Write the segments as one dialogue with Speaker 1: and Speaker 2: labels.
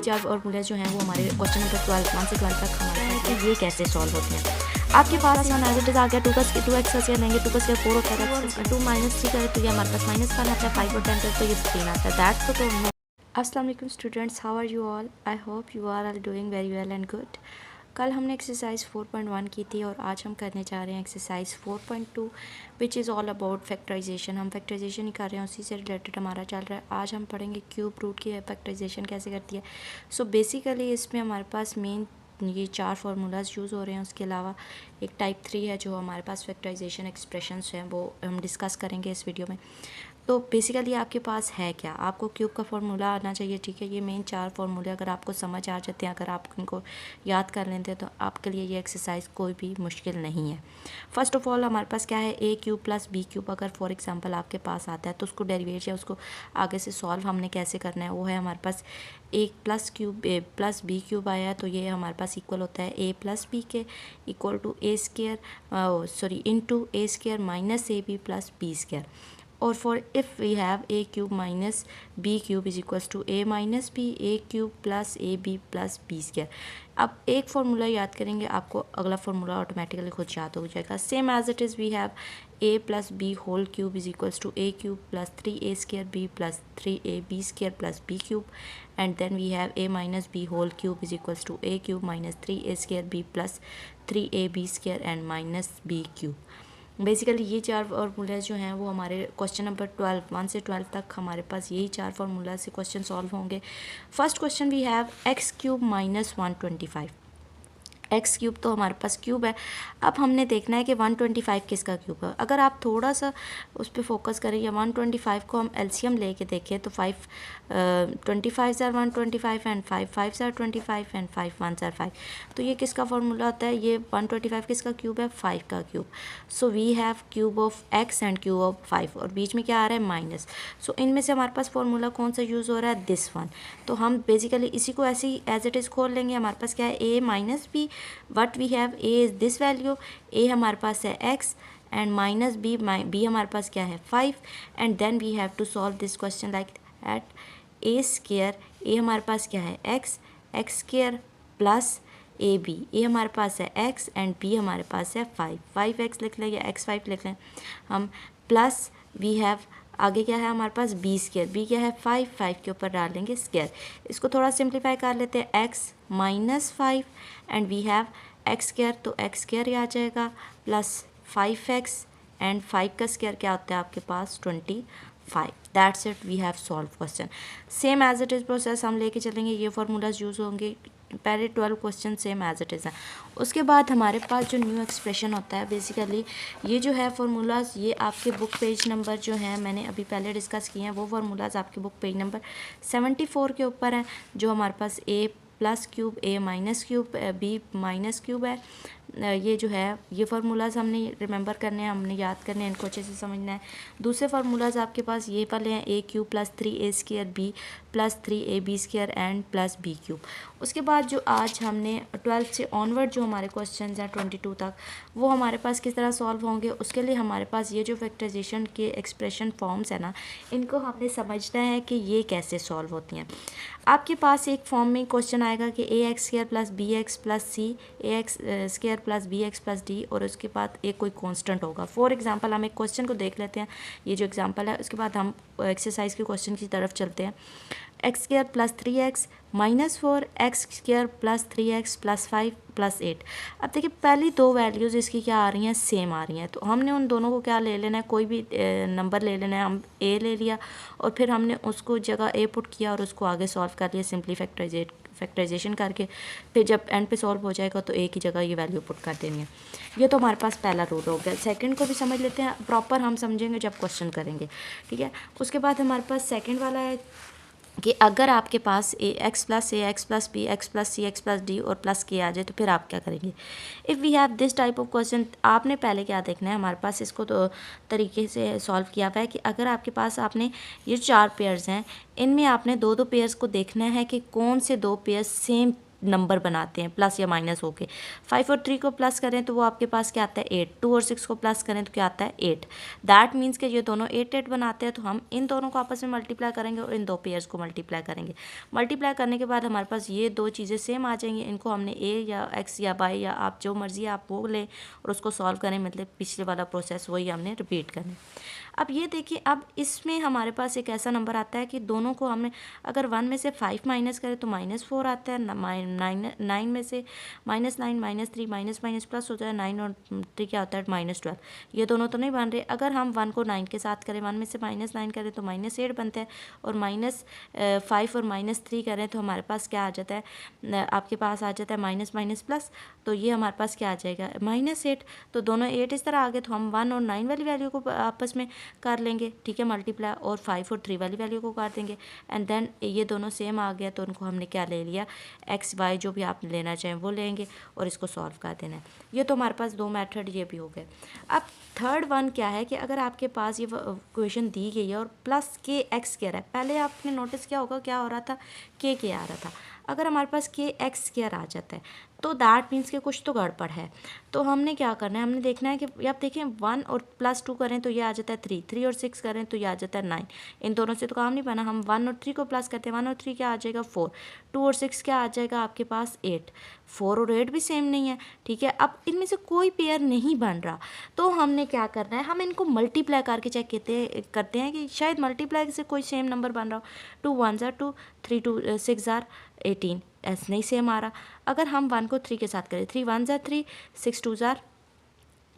Speaker 1: चार फॉर्मूले जो हैं वो हमारे क्वेश्चन नंबर 12 1 से 12 तक हमारे हैं कि ये कैसे सॉल्व होते हैं। आपके पास यहाँ एज इट इज आ गया 2x का स्क्वायर लेंगे, 2 का स्क्वायर 4 होता है, 2 -3 करें तो ये हमारे पास -1 आता है, 5 और 10 करें तो ये 15 आता है। दैट्स तो अस्सलाम वालेकुम students, how are you all? I hope you are doing very well and good. कल हमने एक्सरसाइज 4.1 की थी और आज हम करने जा रहे हैं exercise 4.2 which is all about factorisation. हम फैक्टराइजेशन ही कर रहे हैं, उसी से रिलेटेड हमारा चल रहा है। आज हम पढ़ेंगे क्यूब रूट की फैक्टराइजेशन कैसे करती है। सो बेसिकली इसमें हमारे पास मेन ये 4 फार्मूलाज यूज़ हो रहे हैं। उसके अलावा एक टाइप 3 है जो हमारे पास फैक्टराइजेशन एक्सप्रेशंस हैं, वो हम डिस्कस करेंगे इस वीडियो में। तो बेसिकली आपके पास है क्या, आपको क्यूब का फार्मूला आना चाहिए, ठीक है। ये मेन 4 फार्मूले अगर आपको समझ आ जाते हैं, अगर आप इनको याद कर लेते हैं तो आपके लिए ये एक्सरसाइज कोई भी मुश्किल नहीं है। फर्स्ट ऑफ ऑल हमारे पास क्या है, ए क्यूब प्लस बी क्यूब अगर फॉर एग्जांपल आपके पास आता है तो उसको डेरिवेट या उसको आगे से सॉल्व हमने कैसे करना है, वो है हमारे पास A plus cube A plus B cube आया है तो ये हमारे पास इक्वल होता है ए प्लस बी के equal to A square into A square minus A B plus B square. और for if we have A cube minus B cube is equals to A minus B A cube plus A B plus B square. अब एक formula याद करेंगे, आपको अगला formula automatically खुद याद हो जाएगा। Same as it is we have a plus b whole cube is equals to a cube plus 3 A square B plus 3 A B square plus B cube and then we have a minus b whole cube is equals to a cube minus 3 A square B plus 3 A B square and minus B cube. Basically ये 4 formulas जो हैं वो हमारे question number 12 1 से 12 तक हमारे पास यही 4 formula से क्वेश्चन सॉल्व होंगे। First question we have x cube minus 125। X cube तो हमारे पास क्यूब है। अब हमने देखना है कि 125 किसका क्यूब है। अगर आप थोड़ा सा उस पर फोकस करें या 125 को हम एलसीएम लेके देखें तो 25 ज़ार 125 एंड 5 ज़ार 25 एंड 5 1 ज़ार 5। तो ये किसका फार्मूला होता है, ये 125 किसका क्यूब है, 5 का cube. So we have cube of x and cube of 5 और बीच में क्या आ रहा है माइनस। सो इनमें से हमारे पास फार्मूला कौन सा यूज़ हो रहा है, दिस वन। तो हम बेसिकली इसी को ऐसे ही एज इट इज़ खोल लेंगे। हमारे पास क्या है, A minus B, what we have A is this value, A हमारे पास है X and minus B, B हमारे पास क्या है 5 and then we have to solve this question like at A square, A हमारे पास क्या है X, X square plus A B, A हमारे पास है एक्स एंड बी हमारे पास है 5 एक्स लिख लें या एक्स 5 लिख लें हम, प्लस वी हैव आगे क्या है हमारे पास बी स्क्वायर, बी क्या है 5 के ऊपर डालेंगे स्क्वायर। इसको थोड़ा सिंप्लीफाई कर लेते हैं, x minus 5 and we have x square, तो एक्स स्क्वायर ही आ जाएगा प्लस 5x एंड 5 का स्क्वायर क्या होता है आपके पास 25। That's it, we have solve question. Same as it is process हम लेके चलेंगे, ये फार्मूलाज यूज़ होंगे। पहले 12 question same as it is है। उसके बाद हमारे पास जो न्यू एक्सप्रेशन होता है, बेसिकली ये जो है फार्मूलाज ये आपके बुक पेज नंबर जो है मैंने अभी पहले डिस्कस किए हैं, वो फार्मूलाज आपके बुक पेज नंबर 74 के ऊपर हैं। जो हमारे पास A plus cube A minus cube B minus cube है, ये जो है ये फार्मूलाज हमने रिमेंबर करने हैं, हमने याद करने हैं, इनको अच्छे से समझना है। दूसरे फार्मूलाज आपके पास ये वाले हैं, A cube plus 3 A square B plus 3 A B square and plus B cube. उसके बाद जो आज हमने 12 से ऑनवर्ड जो हमारे क्वेश्चन हैं 22 तक, वो हमारे पास किस तरह सॉल्व होंगे। उसके लिए हमारे पास ये जो फैक्टराइजेशन के एक्सप्रेशन फॉर्म्स है ना, इनको हमने समझना है कि ये कैसे सॉल्व होती हैं। आपके पास एक फॉर्म में क्वेश्चन आएगा कि A X square plus B X plus C, A X square plus B X plus D, और उसके बाद एक कोई कांस्टेंट होगा। फॉर एग्जांपल हम एक क्वेश्चन को देख लेते हैं, ये जो एग्जांपल है, उसके बाद हम एक्सरसाइज के क्वेश्चन की तरफ चलते हैं। X square plus 3x minus 4 x square plus 3x plus 5 plus 8। अब देखिए पहली दो वैल्यूज़ इसकी क्या आ रही हैं, सेम आ रही हैं, तो हमने उन दोनों को क्या ले लेना है, कोई भी नंबर ले लेना है। हम ए ले लिया और फिर हमने उसको जगह ए पुट किया और उसको आगे सॉल्व कर लिया सिंपली फैक्टराइजेशन करके। फिर जब एंड पे सॉल्व हो जाएगा तो ए की जगह ये वैल्यू पुट कर देनी है। ये तो हमारे पास पहला रूल हो गया। सेकंड को भी समझ लेते हैं, प्रॉपर हम समझेंगे जब क्वेश्चन करेंगे, ठीक है। उसके बाद हमारे पास सेकंड वाला है कि अगर आपके पास A X plus B X plus C X plus D और प्लस के आ जाए तो फिर आप क्या करेंगे। If we have this type of question, आपने पहले क्या देखना है, हमारे पास इसको तो तरीके से सॉल्व किया हुआ है कि अगर आपके पास आपने ये 4 पेयर्स हैं, इनमें आपने 2 पेयर्स को देखना है कि कौन से 2 पेयर्स सेम नंबर बनाते हैं प्लस या माइनस होके। 5 और 3 को प्लस करें तो वो आपके पास क्या आता है 8, 2 और 6 को प्लस करें तो क्या आता है 8। दैट मीन्स कि ये दोनों 8 बनाते हैं, तो हम इन दोनों को आपस में मल्टीप्लाई करेंगे और इन दो पेयर्स को मल्टीप्लाई करेंगे। मल्टीप्लाई करने के बाद हमारे पास ये दो चीज़ें सेम आ जाएंगी, इनको हमने ए या एक्स या वाई या आप जो मर्जी आप वो लें और उसको सॉल्व करें, मतलब पिछले वाला प्रोसेस वही हमने रिपीट करना है। अब ये देखिए, अब इसमें हमारे पास एक ऐसा नंबर आता है कि दोनों को हमने अगर 1 में से 5 माइनस करें तो -4 आता है, 9 में से -9 -3 माइनस माइनस प्लस हो जाए, 9 और 3 क्या होता है -12। ये दोनों तो नहीं बन रहे। अगर हम 1 को 9 के साथ करें, 1 में से -9 करें तो -8 बनता है, और -5 और -3 करें तो हमारे पास क्या आ जाता है, आपके पास आ जाता है माइनस माइनस प्लस, तो ये हमारे पास क्या आ जाएगा -8। तो दोनों 8 इस तरह आ गए, तो हम 1 और 9 वाली वैल्यू को आपस में कर लेंगे, ठीक है, मल्टीप्लाई, और 5 और 3 वाली वैल्यू को कर देंगे, एंड देन ये दोनों सेम आ गया, तो उनको हमने क्या ले लिया, एक्स वाई जो भी आप लेना चाहें वो लेंगे और इसको सॉल्व कर देना है। ये तो हमारे पास दो मेथड ये भी हो गए। अब थर्ड वन क्या है कि अगर आपके पास ये क्वेश्चन दी गई है और प्लस के एक्स कह रहा है, पहले आपने नोटिस किया होगा क्या हो रहा था, के आ रहा था। अगर हमारे पास के एक्स स्क्वायर आ जाता है तो दैट मीन्स कि कुछ तो गड़बड़ है। तो हमने क्या करना है, हमने देखना है कि आप देखें 1 और +2 करें तो ये आ जाता है 3, 3 और 6 करें तो ये आ जाता है 9। इन दोनों से तो काम नहीं बना। हम 1 और 3 को प्लस करते हैं, 1 और 3 क्या आ जाएगा 4, 2 और 6 क्या आ जाएगा आपके पास 8, 4 और 8 भी सेम नहीं है, ठीक है। अब इनमें से कोई पेयर नहीं बन रहा, तो हमने क्या करना है, हम इनको मल्टीप्लाई करके चेक करते हैं कि शायद मल्टीप्लाई से कोई सेम नंबर बन रहा हो। 2 1 = 2, 3 2 6 18, ऐसे नहीं सेम आ रहा। अगर हम 1 को 3 के साथ करें, 3 1 = 3, 6 2 =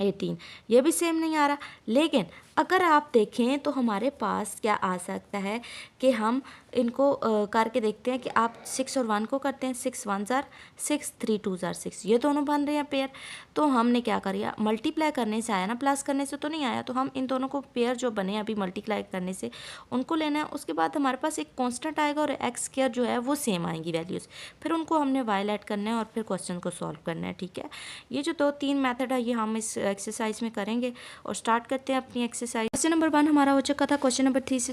Speaker 1: 18, ये भी सेम नहीं आ रहा। लेकिन अगर आप देखें तो हमारे पास क्या आ सकता है कि हम इनको करके देखते हैं कि आप 6 और 1 को करते हैं, 6 1 = 6, 3 2 = 6, ये दोनों बन रहे हैं पेयर। तो हमने क्या किया, मल्टीप्लाई करने से आया ना, प्लस करने से तो नहीं आया, तो हम इन दोनों को पेयर जो बने अभी मल्टीप्लाई करने से उनको लेना है। उसके बाद हमारे पास एक कांस्टेंट आएगा और एक्स स्क्वायर जो है वो सेम आएंगी वैल्यूज़, फिर उनको हमने वाई ऐड करना है और फिर क्वेश्चन को सॉल्व करना है, ठीक है। ये जो 2-3 मेथड है ये हम इस एक्सरसाइज में करेंगे और स्टार्ट करते हैं अपनी एक्सरसाइज। क्वेश्चन नंबर 1 हमारा हो चुका था। क्वेश्चन नंबर 2 से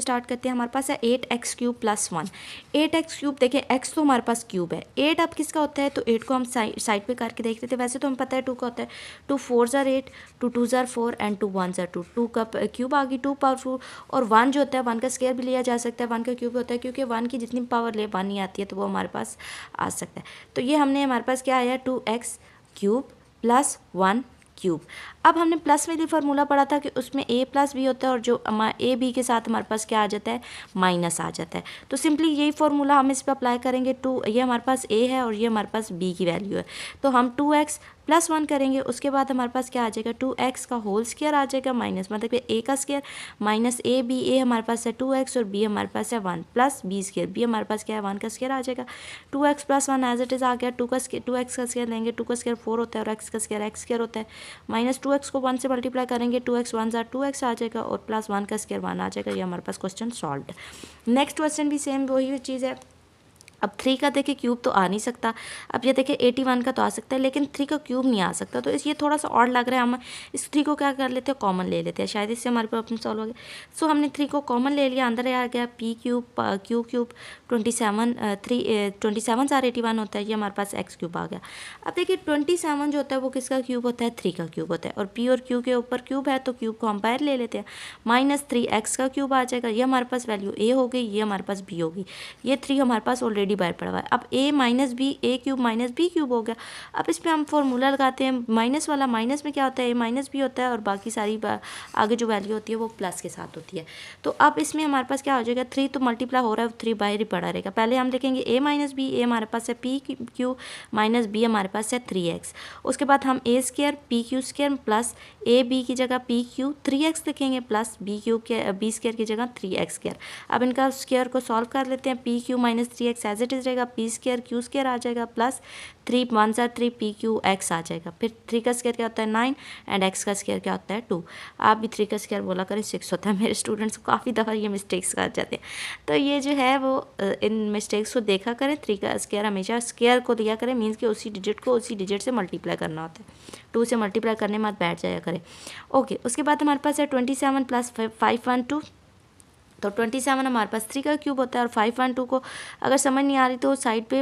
Speaker 1: स्टार्ट करते हैं। हमारे पास है 8x³ + 1। 8x³ देखिए, x तो हमारे पास क्यूब है, 8 अब किसका होता है, तो 8 को हम साइड पे करके देख रहे थे। वैसे तो हमें पता है 2 का होता है, 2 4 = 8, 2 2 = 4 एंड 2 1 = 2। 2 का क्यूब आ गई 2 पावर 4, और 1 जो होता है 1 का स्क्वायर भी लिया जा सकता है, 1 का क्यूब होता है, क्योंकि 1 की जितनी पावर ले 1 ही आती है, तो वो हमारे पास आ सकता है। तो ये हमारे पास क्या आया, 2x³ + 1 क्यूब। अब हमने प्लस में भी फार्मूला पढ़ा था कि उसमें a + b होता है, और जो a b के साथ हमारे पास क्या आ जाता है, माइनस आ जाता है। तो सिंपली यही फार्मूला हम इस पर अप्लाई करेंगे। ये हमारे पास a है और ये हमारे पास b की वैल्यू है, तो हम 2x + 1 करेंगे। उसके बाद हमारे पास क्या आ जाएगा, 2x का होल स्क्वायर आ जाएगा, माइनस मतलब a का स्क्वायर, माइनस a हमारे पास है 2x और b हमारे पास है 1, प्लस b², b हमारे पास क्या है 1 का स्क्वायर आ जाएगा। 2x + 1 एज इट इज़ आ गया। 2x का स्क्वायर लेंगे, 2 का स्क्वायर 4 होता है और x का स्क्वायर x² होता है, माइनस 2x को 1 से मल्टीप्लाई करेंगे, 2x 1 = 2x आ जाएगा, और प्लस 1 का स्क्वायर 1 आ जाएगा। ये हमारे पास क्वेश्चन सॉल्व। नेक्स्ट क्वेश्चन भी सेम वही चीज़ है। अब 3 का देखिए क्यूब तो आ नहीं सकता। अब ये देखिए 81 का तो आ सकता है, लेकिन 3 का क्यूब नहीं आ सकता, तो ये थोड़ा सा और लग रहा है। हम इस 3 को क्या कर लेते हैं, कॉमन ले लेते हैं, शायद इससे हमारे प्रॉब्लम सॉल्व हो गया। सो हमने 3 को कॉमन ले लिया, अंदर आ गया p³ q³ 27 * 81 होता है, ये हमारे पास x³ आ गया। अब देखिए 27 जो होता है वो किसका क्यूब होता है, 3 का क्यूब होता है, और p और q के ऊपर क्यूब है तो क्यूब को हम बाहर ले लेते हैं, -3x का क्यूब आ जाएगा। ये हमारे पास वैल्यू a हो गई, ये हमारे पास b होगी। ये 3 हमारे पास ऑलरेडी बाहर पड़ा हुआ है। अब a - b, a³ - b³ हो गया। अब इस पर हम फॉर्मूला लगाते हैं, माइनस वाला, माइनस में क्या होता है, a - b होता है, और बाकी सारी आगे जो वैल्यू होती है वो प्लस के साथ होती है। तो अब इसमें हमारे पास क्या हो जाएगा, 3 तो मल्टीप्लाई हो रहा है, 3 बाहर ही पड़ा रहेगा। पहले हम लिखेंगे a - b, a हमारे पास है p³ - b हमारे पास है 3x। उसके बाद हम a² pq² प्लस ab की जगह pq 3x लिखेंगे, प्लस b² की जगह 3x²। अब इनका स्क्वायर को सॉल्व कर लेते हैं। pq - 3x as it is रहेगा, p² q² आ जाएगा, प्लस 3 1 = 3 pqx आ जाएगा। फिर 3 का स्क्वायर क्या होता है 9 एंड x का स्क्वायर क्या होता है 2। आप भी 3 का स्क्वायर बोला करें 6 होता है। मेरे स्टूडेंट्स को काफ़ी दफ़ा ये मिस्टेक्स कर जाते हैं, तो ये जो है वो इन मिस्टेक्स को देखा करें। 3 का स्क्वायर हमेशा स्क्वायर को दिया करें, मीन्स कि उसी डिजिट से मल्टीप्लाई करना होता है, 2 से मल्टीप्लाई करने में बैठ जाया करें। ओके, उसके बाद हमारे पास है 27 + 512 तो 27 हमारे पास 3 का क्यूब होता है। और 5 1 2 को अगर समझ नहीं आ रही तो साइड पे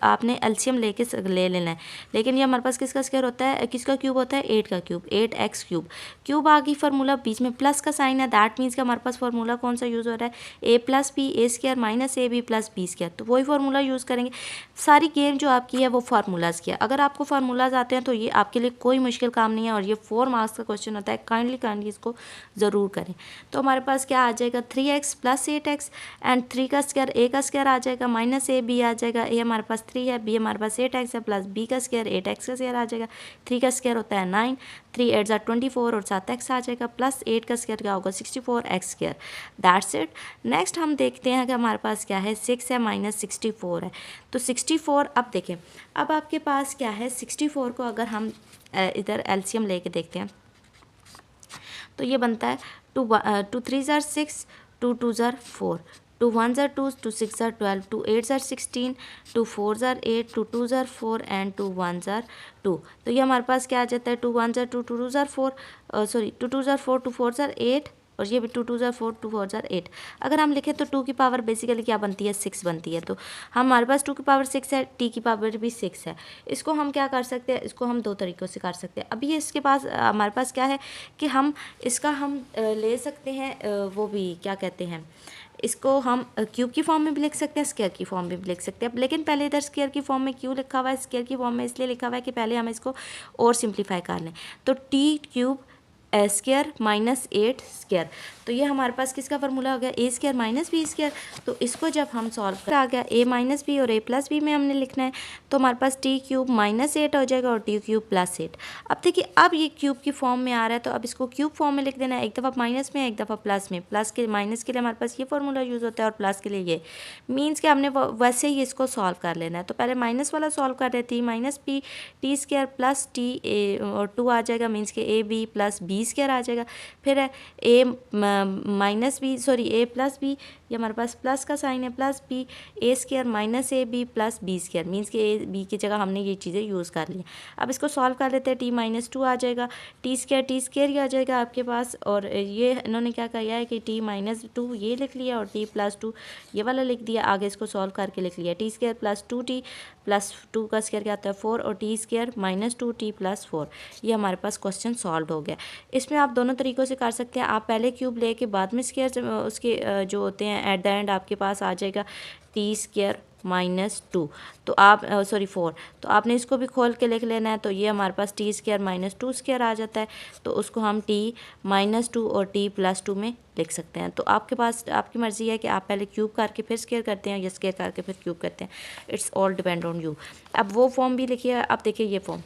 Speaker 1: आपने एलसीएम ले लेना है। लेकिन ये हमारे पास किसका स्क्वायर होता है, किसका क्यूब होता है, 8 का क्यूब, 8x क्यूब। क्यूब आ गई फार्मूला, बीच में प्लस का साइन है, दैट मीन्स कि हमारे पास फार्मूला कौन सा यूज़ हो रहा है, a plus B A square minus A B plus B square. तो वही फार्मूला यूज़ करेंगे। सारी गेम जो आपकी है वो फार्मूलाज़ की है। अगर आपको फार्मूलाज आते हैं तो ये आपके लिए कोई मुश्किल काम नहीं है और ये 4 मार्क्स का क्वेश्चन होता है। काइंडली इसको ज़रूर करें। तो हमारे पास क्या आ जाएगा, 3x प्लस 8x एंड 3 का स्क्वायर, a का स्क्वायर आ जाएगा, माइनस ए बी आ जाएगा, a हमारे पास 3 है, b हमारे पास 8x है, प्लस b का स्क्वायर 8x का स्क्वायर आ जाएगा, 3 का स्क्वायर होता है 9, 3 8 ज़ा 24 और 7x आ जाएगा, प्लस 8 का स्क्वायर क्या होगा 64x square. That's it. Next हम देखते हैं कि हमारे पास क्या है, 6 है माइनस 64 है। तो 64, अब देखें, अब आपके पास क्या है, 64 को अगर हम इधर एलसीएम लेके देखते हैं तो ये बनता है 2 3 ज़ार 6, 2 2 ज़ार 4, 2 1 ज़ार 2, 2 6 ज़ार 12, 2 8 ज़ार 16, 2 4 ज़ार 8, 2 2 ज़ार 4 एंड 2 1 ज़ार 2। तो ये हमारे पास क्या आ जाता है, 2 1 ज़ार 2, 2 2 ज़ार 4, सॉरी 2 2 ज़ार 4, 2 4 ज़ार 8 और ये भी 2 2 ज़ार 4, 2 4 ज़ार 8। अगर हम लिखें तो 2 की पावर बेसिकली क्या बनती है, 6 बनती है। तो हमारे पास 2 की पावर 6 है, t की पावर भी 6 है। इसको हम क्या कर सकते हैं, इसको हम दो तरीक़ों से कर सकते हैं। अभी इसके पास हमारे पास क्या है कि हम इसका हम ले सकते हैं, वो भी क्या कहते हैं, इसको हम क्यूब की फॉर्म में भी लिख सकते हैं, स्क्वायर की फॉर्म में भी लिख सकते हैं। लेकिन पहले इधर स्क्वायर की फॉर्म में क्यों लिखा हुआ है, स्क्वायर की फॉर्म में इसलिए लिखा हुआ है कि पहले हम इसको और सिंप्लीफाई कर लें। तो T cube square minus 8 square, तो ये हमारे पास किसका फार्मूला हो गया, ए स्क्वायर माइनस बी स्क्वायर। तो इसको जब हम सॉल्व कर आ गया, ए माइनस बी और ए प्लस बी में हमने लिखना है, तो हमारे पास टी क्यूब माइनस 8 हो जाएगा और टी क्यूब प्लस 8। अब देखिए, अब ये क्यूब की फॉर्म में आ रहा है तो अब इसको क्यूब फॉर्म में लिख देना है, एक दफ़ा माइनस में एक दफ़ा प्लस में। प्लस के माइनस के लिए हमारे पास ये फार्मूला यूज़ होता है और प्लस के लिए ये, मीन्स कि हमने वैसे ही इसको सॉल्व कर लेना है। तो पहले माइनस वाला सॉल्व कर रहे थे, minus P T square plus T A और 2 आ जाएगा, मीन्स के A B plus B square आ जाएगा। फिर है A minus B, sorry A plus B, ये हमारे पास प्लस का साइन है, plus B A square minus A B plus B square, means कि ए बी की जगह हमने ये चीज़ें यूज़ कर ली। अब इसको सॉल्व कर लेते हैं, टी माइनस 2 आ जाएगा, टी स्क्वायर ही आ जाएगा आपके पास। और ये इन्होंने क्या किया है कि टी माइनस 2 ये लिख लिया और टी प्लस 2 ये वाला लिख दिया, आगे इसको सॉल्व करके लिख लिया, T square plus 2t plus 2 का स्क्वायर क्या आता है 4 और T square minus 2t plus 4। ये हमारे पास क्वेश्चन सॉल्व हो गया। इसमें आप दोनों तरीक़ों से कर सकते हैं। आप पहले क्यूब लेके बाद में स्क्वायर उसके जो होते हैं एट द एंड आपके पास आ जाएगा टी स्क्वायर माइनस 2, तो आप सॉरी 4, तो आपने इसको भी खोल के लिख लेना है। तो ये हमारे पास टी स्क्वायर माइनस 2 स्क्वायर आ जाता है, तो उसको हम टी माइनस 2 और टी प्लस 2 में लिख सकते हैं। तो आपके पास आपकी मर्ज़ी है कि आप पहले क्यूब करके फिर स्क्वायर करते हैं या स्क्वायर करके फिर क्यूब करते हैं, it's all depend on you. अब वो फॉर्म भी लिखिए। अब देखिए ये फॉर्म,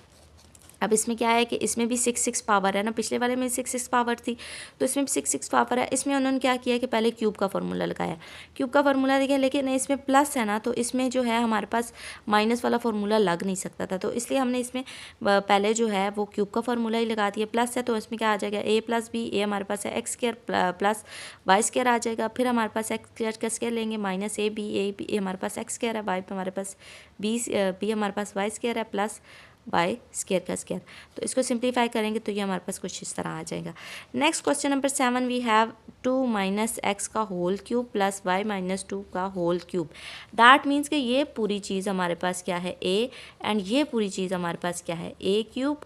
Speaker 1: अब इसमें क्या है कि इसमें भी 6 पावर है ना, पिछले वाले में 6 पावर थी, तो इसमें भी 6 पावर है। इसमें उन्होंने क्या किया कि पहले क्यूब का फार्मूला लगाया, क्यूब का फार्मूला देखिए, लेकिन इसमें प्लस है ना, तो इसमें जो है हमारे पास माइनस वाला फार्मूला लग नहीं सकता था, तो इसलिए हमने इसमें पहले जो है वो क्यूब का फार्मूला ही लगा दिया। प्लस है तो इसमें क्या आ जाएगा, ए प्लस बी, ए हमारे पास है X square plus Y square आ जाएगा। फिर हमारे पास एक्स स्क्वायर का स्क्वायर लेंगे, माइनस ए बी हमारे पास एक्स स्क्वायर है, वाई पे हमारे पास बी हमारे पास वाई स्क्वायर है प्लस बाय स्क्वायर का स्क्वायर। तो इसको सिंप्लीफाई करेंगे तो ये हमारे पास कुछ इस तरह आ जाएगा। Next question number 7, we have 2 minus X का whole cube plus Y minus 2 का होल क्यूब। दैट मीन्स कि ये पूरी चीज़ हमारे पास क्या है ए, एंड ये पूरी चीज़ हमारे पास क्या है ए क्यूब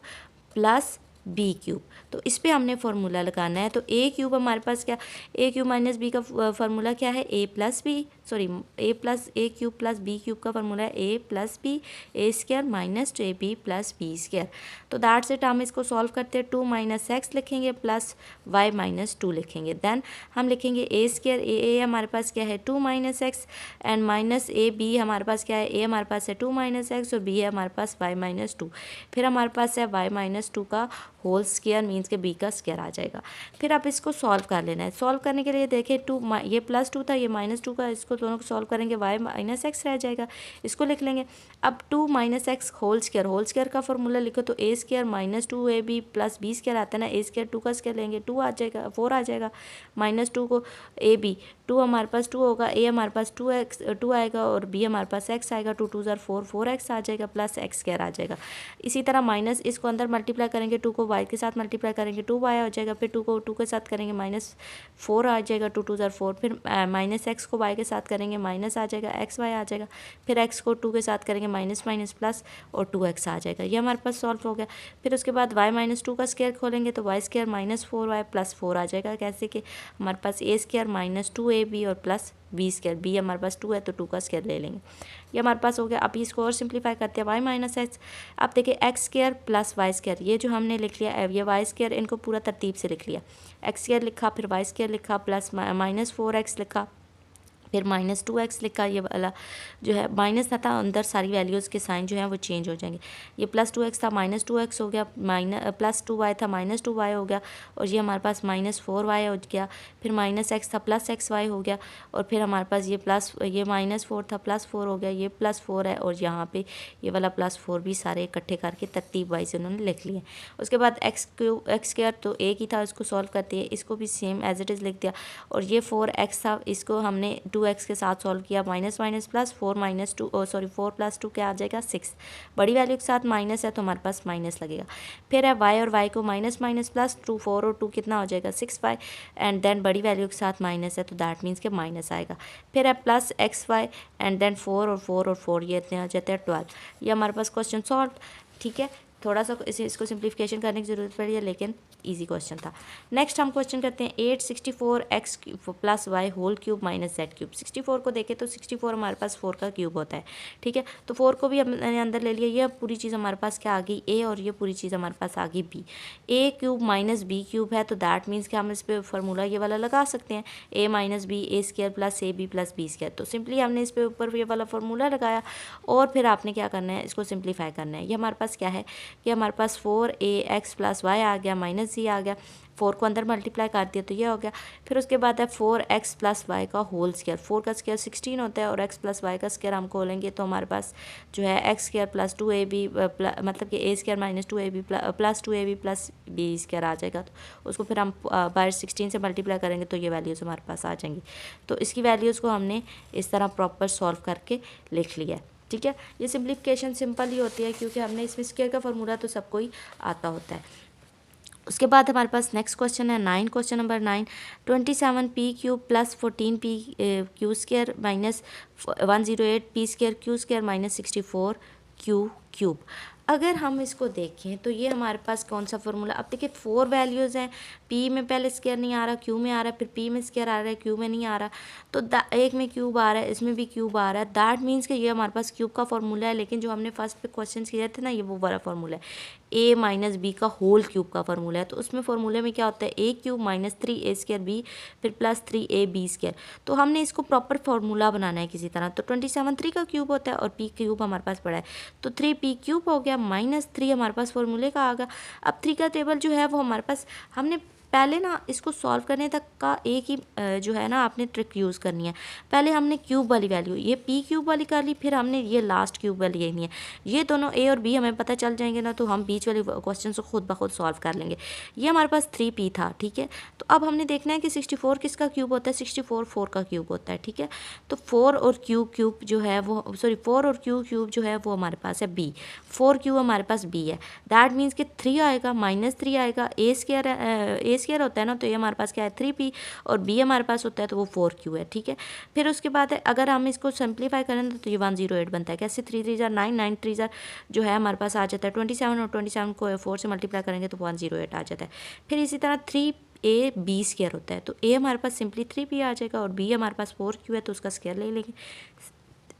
Speaker 1: प्लस बी क्यूब। तो इस पे हमने फार्मूला लगाना है। तो ए क्यूब हमारे पास क्या, ए क्यूब माइनस बी का फार्मूला क्या है, A plus B, sorry A cube plus B cube का फार्मूला है A plus B A square minus A B plus B square. तो दैट्स इट। हम इसको सॉल्व करते हैं, 2 माइनस एक्स लिखेंगे प्लस वाई माइनस 2 लिखेंगे, देन हम लिखेंगे ए स्क्वायर, ए हमारे पास क्या है 2 minus x and minus A B हमारे पास क्या है, ए हमारे पास है 2 माइनस एक्स और बी है हमारे पास वाई माइनस 2। फिर हमारे पास है वाई माइनस 2 का होल स्क्वायर, मीन्स के बी का स्क्वायर आ जाएगा। फिर आप इसको सॉल्व कर लेना है। सॉल्व करने के लिए देखिए 2 ये प्लस 2 था, ये माइनस 2 का, इसको दोनों को सॉल्व करेंगे, वाई माइनस एक्स रह जाएगा, इसको लिख लेंगे। अब 2 माइनस एक्स होल स्क्वायर का फॉर्मूला लिखो तो A square minus 2 A B plus B square आता है ना, ए स्क्वायर 2 का स्क्वायर लेंगे 2 आ जाएगा 4 आ जाएगा, माइनस 2 को ए बी 2 हमारे पास 2 होगा, ए हमारे पास 2 आएगा और बी हमारे पास एक्स आएगा, 2 2 4 4x आ जाएगा प्लस एक्स स्क्वायर आ जाएगा। इसी तरह माइनस इसको अंदर मल्टीप्लाई करेंगे, 2 को वाई के साथ मल्टीप्लाई करेंगे 2y आ जाएगा, फिर 2 को 2 के साथ करेंगे -4 आ जाएगा, 2 2 ज़र 4, फिर -x को y के साथ करेंगे माइनस आ जाएगा, xy आ जाएगा, फिर x को 2 के साथ करेंगे माइनस माइनस प्लस और 2x आ जाएगा। ये हमारे पास सॉल्व हो गया। फिर उसके बाद y - 2 का स्क्वायर खोलेंगे तो y स्क्वायर -4y + 4 आ जाएगा। कैसे कि हमारे पास a स्क्वायर -2ab और प्लस b स्क्वायर, b हमारे पास 2 है तो 2 का स्क्वायर ले लेंगे। ये हमारे पास हो गया। अब इसको और सिंप्लीफाई करते हैं y - x। अब देखिए x square plus y square, ये जो हमने लिख लिया ये y स्क्वायर, इनको पूरा तरतीब से लिख लिया। x स्क्वायर लिखा, फिर y स्क्वायर लिखा, प्लस -4x लिखा, फिर -2x लिखा। ये वाला जो है माइनस था, अंदर सारी वैल्यूज़ के साइन जो हैं वो चेंज हो जाएंगे। ये +2x था -2x हो गया, +2y था -2y हो गया, और ये हमारे पास -4y हो गया, फिर -x था +xy हो गया, और फिर हमारे पास ये -4 था +4 हो गया, ये +4 है, और यहाँ पे ये वाला +4 भी सारे इकट्ठे करके तरतीब वाइज उन्होंने लिख लिए। उसके बाद x स्क्वायर तो एक ही था, इसको सॉल्व करते हैं, इसको भी सेम एज इट इज़ लिख दिया, और ये 4x था, इसको हमने 2x के साथ सॉल्व किया, माइनस प्लस 4 + 2 क्या आ जाएगा 6। बड़ी वैल्यू के साथ माइनस है तो हमारे पास माइनस लगेगा। फिर है y और y को माइनस प्लस 2 4 और 2 कितना हो जाएगा 6y, एंड देन बड़ी वैल्यू के साथ माइनस है तो दैट मीन्स के माइनस आएगा। फिर है प्लस xy एंड देन 4 और 4 ये इतने आ जाते हैं 12। ये हमारे पास क्वेश्चन सॉल्व। ठीक है, थोड़ा सा इसको सिंप्लीफिकेशन करने की ज़रूरत पड़ी है, लेकिन इजी क्वेश्चन था। नेक्स्ट हम क्वेश्चन करते हैं 864x + y whole cube minus z cube. 64 को देखें तो 64 हमारे पास 4 का क्यूब होता है। ठीक है, तो 4 को भी हमने अंदर ले लिया। ये पूरी चीज़ हमारे पास क्या आ गई a, और ये पूरी चीज़ हमारे पास आ गई b। a cube minus b cube है तो दैट मीन्स कि हम इस पर फार्मूला ये वाला लगा सकते हैं, a - b a square plus ab plus b square. तो सिंपली हमने इस पे ऊपर ये वाला फार्मूला लगाया, और फिर आपने क्या करना है, इसको सिंप्लीफाई करना है। ये हमारे पास क्या है कि हमारे पास 4ax + y आ गया, माइनस c आ गया, 4 को अंदर मल्टीप्लाई कर दिया तो ये हो गया। फिर उसके बाद है 4x + y का होल स्क्वायर। 4 का स्क्वायर 16 होता है, और x + y का स्क्वायर हम खोलेंगे तो हमारे पास जो है x स्क्वायर प्लस 2ab मतलब कि a square - 2ab plus 2ab plus b square आ जाएगा। तो उसको फिर हम बाय 16 से मल्टीप्लाई करेंगे तो ये वैल्यूज़ हमारे पास आ जाएंगी। तो इसकी वैल्यूज़ को हमने इस तरह प्रॉपर सॉल्व करके लिख लिया है। ठीक है, ये सिंप्लीफिकेशन सिंपल ही होती है क्योंकि हमने इसमें स्क्वायर का फार्मूला तो सबको ही आता होता है। उसके बाद हमारे पास नेक्स्ट क्वेश्चन है 9, question number 9, 27p³ + 14p Q minus 108p² Q minus 64q³। अगर हम इसको देखें तो ये हमारे पास कौन सा फार्मूला, अब देखिए 4 वैल्यूज़ हैं, p में पहले स्क्वायर नहीं आ रहा, q में आ रहा है, फिर p में स्क्वायर आ रहा है, q में नहीं आ रहा, तो एक में क्यूब आ रहा है, इसमें भी क्यूब आ रहा है। दैट मीन्स कि ये हमारे पास क्यूब का फार्मूला है, लेकिन जो हमने फर्स्ट पे क्वेश्चन किए थे ना, ये वो बड़ा फार्मूला है, a - b का होल क्यूब का फार्मूला है। तो उसमें फार्मूले में क्या होता है, a³ - 3a²b फिर प्लस 3ab²। तो हमने इसको प्रॉपर फार्मूला बनाना है किसी तरह। तो 27 3 का क्यूब होता है, और p³ हमारे पास पड़ा है, तो 3p³ हो गया, -3 हमारे पास फार्मूले का आ गया। अब 3 का टेबल जो है वो हमारे पास, हमने पहले ना इसको सॉल्व करने तक का एक ही जो है ना आपने ट्रिक यूज़ करनी है। पहले हमने क्यूब वाली वैल्यू ये p³ वाली कर ली, फिर हमने ये लास्ट क्यूब वाली लेनी है। ये दोनों a और b हमें पता चल जाएंगे ना, तो हम बीच वाले क्वेश्चन को खुद ब खुद सॉल्व कर लेंगे। ये हमारे पास 3p था। ठीक है, तो अब हमने देखना है कि 64 किसका क्यूब होता है, 64 4 का क्यूब होता है। ठीक है, तो 4 और q³ जो है वो 4 और q³ जो है वो हमारे पास है b, 4q हमारे पास b है। दैट मीन्स कि 3 आएगा, -3 आएगा, a स्क्वायर होता है ना, तो ये हमारे पास क्या है 3p, और b हमारे पास होता है तो वो 4q है। ठीक है, फिर उसके बाद अगर हम इसको सिंप्लीफाई करें तो ये 108 बनता है। कैसे, 3 3 जार 9, 9 3 जार जो है हमारे पास आ जाता है 27, और 27 को 4 से मल्टीप्लाई करेंगे तो 108 आ जाता है। फिर इसी तरह 3ab² होता है, तो a हमारे पास सिंपली 3p आ जाएगा, और b हमारे पास 4q है तो उसका स्क्वायर ले लेंगे।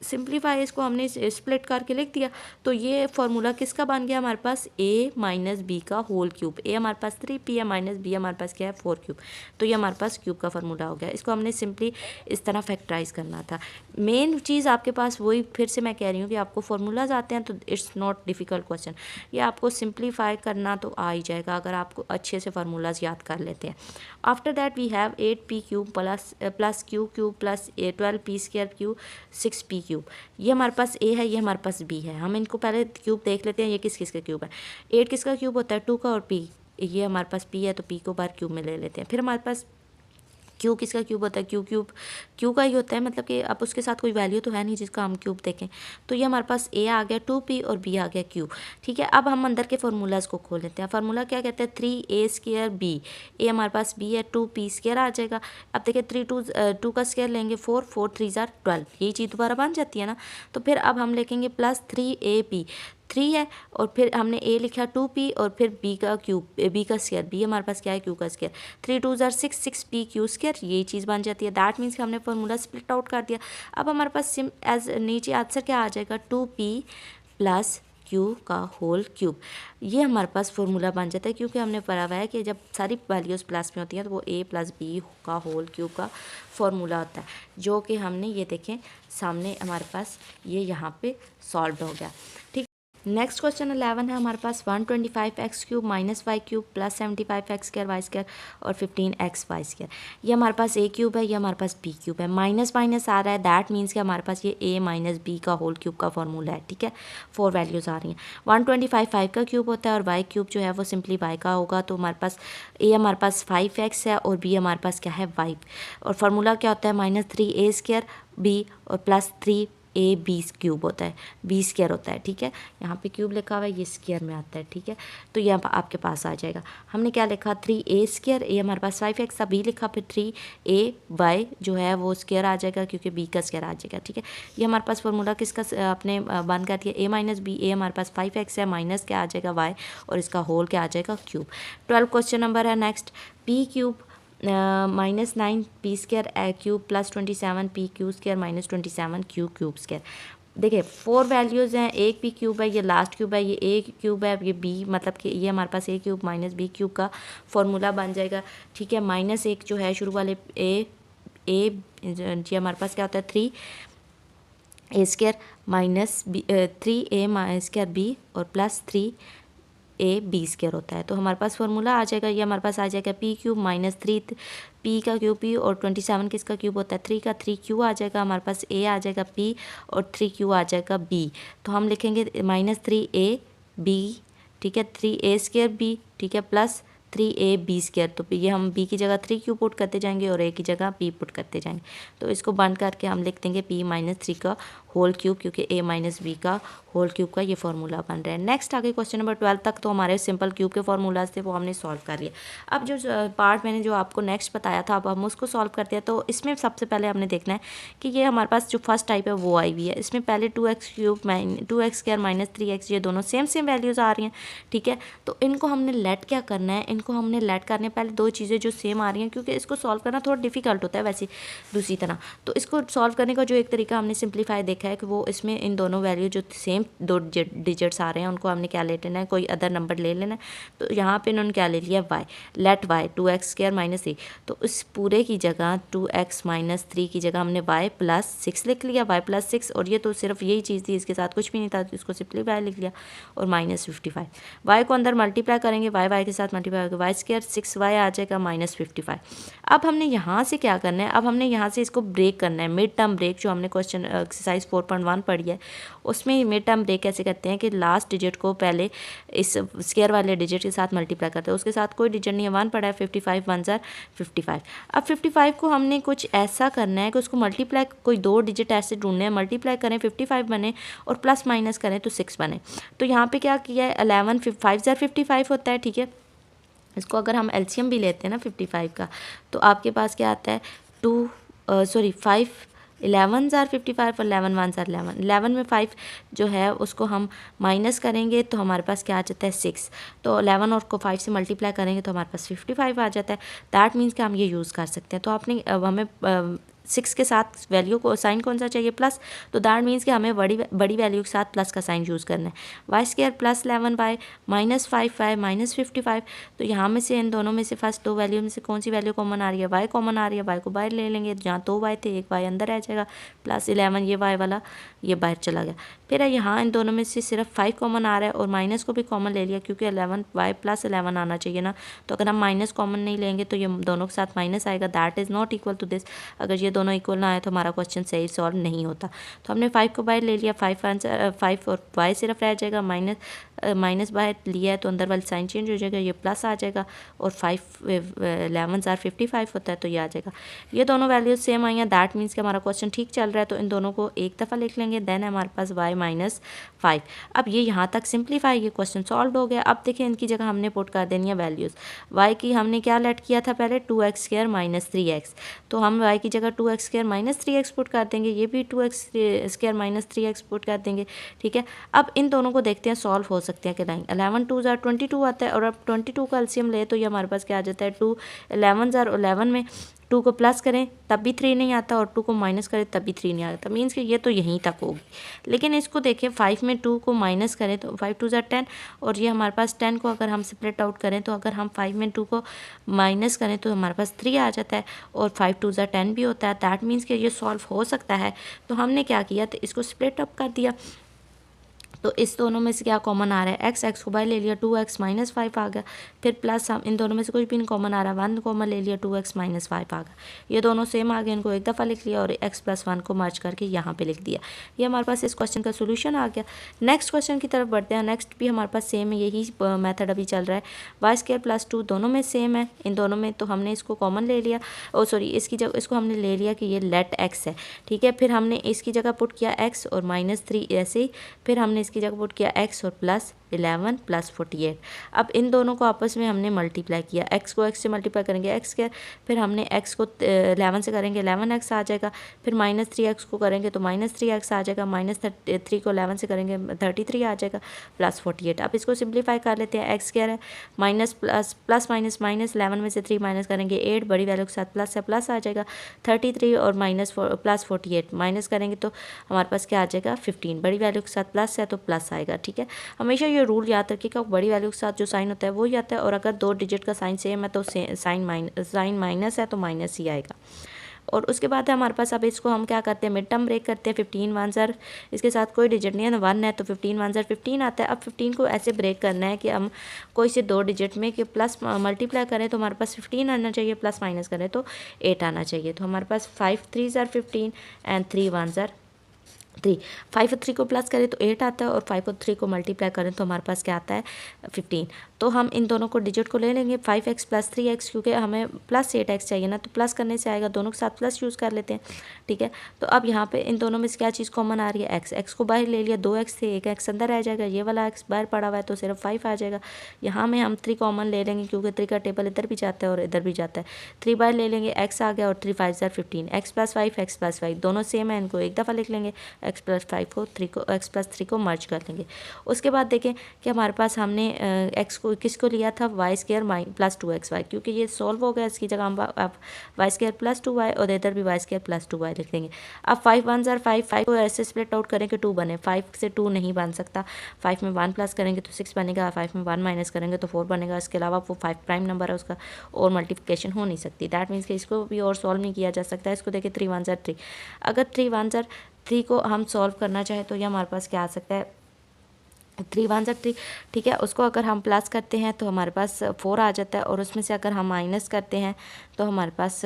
Speaker 1: सिंप्लीफाई इसको हमने स्प्लिट करके लिख दिया, तो ये फार्मूला किसका बन गया हमारे पास, a - b का होल क्यूब। a हमारे पास 3p है, -b हमारे पास क्या है 4q, तो ये हमारे पास क्यूब का फार्मूला हो गया। इसको हमने सिंपली इस तरह फैक्टराइज करना था। मेन चीज़ आपके पास वही, फिर से मैं कह रही हूँ कि आपको फार्मूलाज आते हैं तो इट्स नॉट डिफ़िकल्ट क्वेश्चन, ये आपको सिंप्लीफाई करना तो आ ही जाएगा अगर आपको अच्छे से फार्मूलाज याद कर लेते हैं। After that we have 8p³ plus q³ plus 12p² 6p³ ये हमारे पास a है, ये हमारे पास b है। हम इनको पहले क्यूब देख लेते हैं, ये किस किस का क्यूब है। 8 किसका क्यूब होता है, 2 का, और p ये हमारे पास p है तो p को बार क्यूब में ले लेते हैं। फिर हमारे पास क्यू किसका क्यूब होता है, क्यू क्यूब क्यू का ही होता है, मतलब कि अब उसके साथ कोई वैल्यू तो है नहीं जिसका हम क्यूब देखें। तो ये हमारे पास ए आ गया 2p और बी आ गया क्यू। ठीक है, अब हम अंदर के फार्मूलाज को खोल लेते हैं। फार्मूला क्या कहते हैं, 3a² b, ए हमारे पास b है, 2p² आ जाएगा। अब देखिए 2 का स्क्वायर लेंगे 4, 4 3 12, यही चीज़ दोबारा बन जाती है ना। तो फिर अब हम लिखेंगे प्लस 3ab, 3 है और फिर हमने ए लिखा 2p और फिर बी का क्यूब, बी का स्क्वायर, बी हमारे पास क्या है, क्यू का स्क्वायर, 3 2 6, 6p क्यू स्क्वायर, यही चीज़ बन जाती है। दैट मीन्स कि हमने फार्मूला स्प्लिट आउट कर दिया। अब हमारे पास एज नीचे आंसर क्या आ जाएगा, 2p प्लस क्यू का होल क्यूब। ये हमारे पास फार्मूला बन जाता है, क्योंकि हमने पढ़ा हुआ है कि जब सारी वैल्यूज़ प्लस में होती हैं तो वो a प्लस बी का होल क्यूब का फार्मूला होता है, जो कि हमने ये देखें सामने हमारे पास ये यहाँ पे सॉल्व हो गया। ठीक, नेक्स्ट क्वेश्चन 11 है हमारे पास, 125x³ minus y cube plus 75x² y square और 15x वाई स्क्वायर। ये हमारे पास a क्यूब है, ये हमारे पास b क्यूब है, माइनस माइनस आ रहा है, दैट मीन्स कि हमारे पास ये a माइनस बी का होल क्यूब का फॉर्मूला है। ठीक है, 4 वैल्यूज़ आ रही हैं। 125 5 का क्यूब होता है और y क्यूब जो है वो सिंपली y का होगा। तो हमारे पास a हमारे पास 5x है और b हमारे पास क्या है, y, और फार्मूला क्या होता है, -3a² b और प्लस 3a b क्यूब होता है, b स्क्वायर होता है। ठीक है, यहाँ पे क्यूब लिखा हुआ है, ये स्क्वायर में आता है। ठीक है, तो ये आपके पास आ जाएगा। हमने क्या लिखा, 3a², ए हमारे पास 5x था, b लिखा, फिर 3ay जो है वो स्क्वायर आ जाएगा क्योंकि b का स्क्वायर आ जाएगा। ठीक है, ये हमारे पास फार्मूला किसका आपने बंद कर दिया, a माइनस बी, ए हमारे पास 5x है, माइनस क्या आ जाएगा y और इसका होल क्या आ जाएगा, क्यूब। 12 क्वेश्चन नंबर है next, p cube -9p² cube plus 27p Q square minus 27q cube square. देखिए 4 वैल्यूज़ हैं, एक p क्यूब है, ये लास्ट क्यूब है, ये a क्यूब है, ये b, मतलब कि ये हमारे पास a cube minus b cube का फॉर्मूला बन जाएगा। ठीक है, -1 जो है शुरू वाले a जी हमारे पास क्या होता है, 3a² माइनस 3a² b और प्लस 3a b स्क्वायर होता है। तो हमारे पास फार्मूला आ जाएगा, ये हमारे पास आ जाएगा p क्यूब माइनस 3p का क्यूब p और 27 किसका क्यूब होता है, 3 का 3q आ जाएगा, हमारे पास a आ जाएगा p और 3q आ जाएगा b। तो हम लिखेंगे -3a b, ठीक है, 3a² b, ठीक है, प्लस 3a b स्क्वायर। तो ये हम b की जगह 3q पुट करते जाएंगे और a की जगह p पुट करते जाएंगे। तो इसको बंद करके हम लिख देंगे p माइनस 3 का होल क्यूब, क्योंकि a माइनस बी का होल क्यूब का ये फार्मूला बन रहा है। नेक्स्ट आगे क्वेश्चन नंबर 12 तक तो हमारे सिंपल क्यूब के फार्मूलाज थे, वो हमने सॉल्व कर लिया। अब जो पार्ट मैंने जो आपको नेक्स्ट बताया था, अब हम उसको सॉल्व करते हैं। तो इसमें सबसे पहले हमने देखना है कि ये हमारे पास जो फर्स्ट टाइप है वो आई हुई है। इसमें पहले 2x³ 2x² माइनस 3x, ये दोनों सेम वैल्यूज़ आ रही हैं। ठीक है, तो इनको हमने लेट क्या करना है, इनको हमने लेट करने पहले दो चीज़ें जो सेम आ रही हैं, क्योंकि इसको सॉल्व करना थोड़ा डिफिकल्ट होता है वैसे दूसरी तरह। तो इसको सॉल्व करने का जो एक तरीका हमने सिंप्लीफाई देखा है कि वो इसमें इन दोनों वैल्यू जो सेम 2 डिजिट्स आ रहे हैं उनको हमने क्या ले लेना है, कोई अदर नंबर ले लेना है। तो यहाँ पे इन्होंने क्या ले लिया, y, late y 2x² minus 3। तो इस पूरे की जगह 2x माइनस 3 की जगह हमने y प्लस 6 लिख लिया, y प्लस 6, और ये तो सिर्फ यही चीज़ थी, इसके साथ कुछ भी नहीं था, तो इसको सिंप्लीफाई लिख लिया, और -55। y को अंदर मल्टीप्लाई करेंगे, y के साथ मल्टीप्लाई होगा, y² 6y आ जाएगा -55। अब हमने यहाँ से क्या करना है, अब हमने यहाँ से इसको ब्रेक करना है, मिड टर्म ब्रेक, जो हमने क्वेश्चन एक्सरसाइज 4.1 पढ़ी है, उसमें मिड टर्म ब्रेक कैसे करते हैं कि लास्ट डिजिट को पहले इस स्क्वायर वाले डिजिट के साथ मल्टीप्लाई करते हैं, उसके साथ कोई डिजिट नहीं है, 1 पड़ा है, 55 1 ज़र 55। अब 55 को हमने कुछ ऐसा करना है कि उसको मल्टीप्लाई, कोई 2 डिजिट ऐसे ढूंढने हैं, मल्टीप्लाई करें 55 बने और प्लस माइनस करें तो 6 बने। तो यहाँ पे क्या किया है, 11 5 ज़र 55 होता है। ठीक है, इसको अगर हम एलसीएम भी लेते हैं ना 55 का, तो आपके पास क्या आता है, 5 11 ज़ार 55 और 11 1 ज़ार 11। 11 में 5 जो है उसको हम माइनस करेंगे तो हमारे पास क्या आ जाता है, 6। तो 11 और को 5 से मल्टीप्लाई करेंगे तो हमारे पास 55 आ जाता है। दैट मीन्स कि हम ये यूज़ कर सकते हैं। तो आपने हमें 6 के साथ वैल्यू को साइन कौन सा चाहिए, प्लस। तो दैट मीन्स कि हमें बड़ी वैल्यू के साथ प्लस का साइन यूज़ करना है। y² plus 11y minus 5y minus 55। तो यहाँ में से इन दोनों में से फर्स्ट 2 वैल्यू में से कौन सी वैल्यू कॉमन आ रही है, y कॉमन आ रही है, y को बाहर ले लेंगे, जहाँ 2 y थे 1 y अंदर आ जाएगा, प्लस 11 ये y वाला ये बाहर चला गया। फिर यहाँ इन दोनों में से सिर्फ 5 कॉमन आ रहा है और माइनस को भी कॉमन ले लिया, क्योंकि 11 y प्लस 11 आना चाहिए ना। तो अगर हम माइनस कॉमन नहीं लेंगे तो ये दोनों के साथ माइनस आएगा, that is not equal to this. अगर ये दोनों इक्वल ना आए तो हमारा क्वेश्चन सही सॉल्व नहीं होता। तो हमने 5 को बाहर ले लिया, 5 आंसर 5 और y सिर्फ रह जाएगा, माइनस बाहर लिया है तो अंदर वाली साइन चेंज हो जाएगा, ये प्लस आ जाएगा और 5 11 जार 55 होता है तो ये आ जाएगा। ये दोनों वैल्यूज सेम आई हैं, दैट मीन्स कि हमारा क्वेश्चन ठीक चल रहा है। तो इन दोनों को एक दफ़ा लिख लेंगे, देन हमारे पास y माइनस 5। अब ये यहाँ तक सिंप्लीफाई, ये क्वेश्चन सॉल्व हो गया। अब देखिए इनकी जगह हमने पुट कर देनी है वैल्यूज़। y की हमने क्या लेट किया था पहले, 2x स्क्वायर माइनस 3x, तो हम y की जगह 2x square minus 3x put कर देंगे, ये भी 2x square minus 3x put कर देंगे। ठीक है, अब इन दोनों को देखते हैं सॉल्व हो सकते हैं कि नहीं। 11 2 जार 22 आता है और अब 22 का एलसीएम ले तो ये हमारे पास क्या आ जाता है 2, 11 जार 11 में 2 को प्लस करें तब भी 3 नहीं आता और 2 को माइनस करें तब भी 3 नहीं आता, मीन्स कि ये तो यहीं तक होगी। लेकिन इसको देखें 5 में 2 को माइनस करें तो 5 2 जार 10 और ये हमारे पास 10 को अगर हम स्प्लिट आउट करें तो अगर हम 5 में 2 को माइनस करें तो हमारे पास 3 आ जाता है और 5 2 जार 10 भी होता है। दैट मीन्स कि ये सॉल्व हो सकता है। तो हमने क्या किया, तो इसको स्प्लिट अप कर दिया। तो इस दोनों में से क्या कॉमन आ रहा है, x को बाहर ले लिया, 2x माइनस 5 आ गया। फिर प्लस हम इन दोनों में से कुछ भी नहीं कॉमन आ रहा, 1 कॉमन ले लिया, 2x माइनस 5 आ गया। ये दोनों सेम आ गए, इनको एक दफ़ा लिख लिया और x प्लस 1 को मर्ज करके यहाँ पे लिख दिया। ये हमारे पास इस क्वेश्चन का सोल्यूशन आ गया। नेक्स्ट क्वेश्चन की तरफ बढ़ते हैं। नेक्स्ट भी हमारे पास सेम है, यही मेथड अभी चल रहा है। वाई स्क्वायर प्लस 2 दोनों में सेम है, इन दोनों में तो हमने इसको कॉमन ले लिया, ओ सॉरी इसकी जगह इसको हमने ले लिया कि ये लेट x है। ठीक है, फिर हमने इसकी जगह पुट किया x और माइनस 3 ऐसे ही, फिर हमने इसकी जगह पुट किया x और प्लस 11 प्लस 48। अब इन दोनों को आपस में हमने मल्टीप्लाई किया, x को x से मल्टीप्लाई करेंगे x स्क्वायर, फिर हमने x को 11 से करेंगे 11x आ जाएगा, फिर माइनस 3x को करेंगे तो माइनस 3x आ जाएगा, माइनस 3 को 11 से करेंगे 33 आ जाएगा प्लस 48। अब इसको सिंप्लीफाई कर लेते हैं, x स्क्वायर है माइनस प्लस माइनस माइनस 11 में से 3 माइनस करेंगे 8, बड़ी वैल्यू के साथ प्लस है प्लस आ जाएगा 33 और माइनस प्लस 48 माइनस करेंगे तो हमारे पास क्या आ जाएगा 15, बड़ी वैल्यू के साथ प्लस है तो प्लस आएगा। ठीक है, हमेशा ये रूल याद रखिएगा, बड़ी वैल्यू के साथ जो साइन होता है वो ही आता है और अगर 2 डिजिट का साइन सेम है तो साइन माइनस है तो माइनस ही आएगा। और उसके बाद है हमारे पास, अब इसको हम क्या करते हैं मिड टर्म ब्रेक करते हैं। 15 1 ज़र इसके साथ कोई डिजिट नहीं है, 1 है तो 15 1 ज़र 15 आता है। अब 15 को ऐसे ब्रेक करना है कि हम कोई से 2 डिजिट में कि प्लस मल्टीप्लाई करें तो हमारे पास 15 आना चाहिए, प्लस माइनस करें तो 8 आना चाहिए। तो हमारे पास 5 3 ज़र 15 एंड 3 1 ज़र 3, 5 और 3 को प्लस करें तो 8 आता है और 5 और 3 को मल्टीप्लाई करें तो हमारे पास क्या आता है 15। तो हम इन दोनों को डिजिट को ले लेंगे 5x प्लस 3x, क्योंकि हमें प्लस 8x चाहिए ना, तो प्लस करने से आएगा, दोनों के साथ प्लस यूज़ कर लेते हैं। ठीक है, तो अब यहाँ पे इन दोनों में से क्या चीज़ कॉमन आ रही है, x को बाहर ले लिया, 2x से 1x अंदर रह जाएगा, ये वाला x बाहर पड़ा हुआ है तो सिर्फ 5 आ जाएगा। यहाँ में हम 3 कॉमन ले लेंगे क्योंकि 3 का टेबल इधर भी जाता है और इधर भी जाता है, 3 बाहर ले लेंगे, x आ गया और 3 5 ज़र 15, x प्लस 5 x प्लस 5 दोनों सेम है, इनको एक दफ़ा लिख लेंगे, x प्लस 5 को 3 को x प्लस 3 को मर्ज कर लेंगे। उसके बाद देखें कि हमारे पास हमने x को किसको लिया था, वाई स्क्वायर प्लस 2xy, क्योंकि ये सॉल्व हो गया, इसकी जगह हम अब वाई स्क्वायर प्लस 2y और इधर भी वाई स्क्वायर प्लस 2y लिख देंगे। अब 5 1 ज़र 5 को ऐसे स्प्लिट आउट करें कि 2 बने, 5 से 2 नहीं बन सकता, 5 में 1 प्लस करेंगे तो 6 बनेगा, 5 में 1 माइनस करेंगे तो 4 बनेगा। इसके अलावा वो 5 प्राइम नंबर है, उसका और मल्टीप्लिकेशन हो नहीं सकती, दैट मीन्स कि इसको भी और सॉल्व नहीं किया जा सकता। इसको देखिए 3 1 ज़र 3, अगर 3 1 ज़र 3 को हम सॉल्व करना चाहें तो ये हमारे पास क्या आ सकता है 3 1 ज़र 3। ठीक है, उसको अगर हम प्लस करते हैं तो हमारे पास 4 आ जाता है और उसमें से अगर हम माइनस करते हैं तो हमारे पास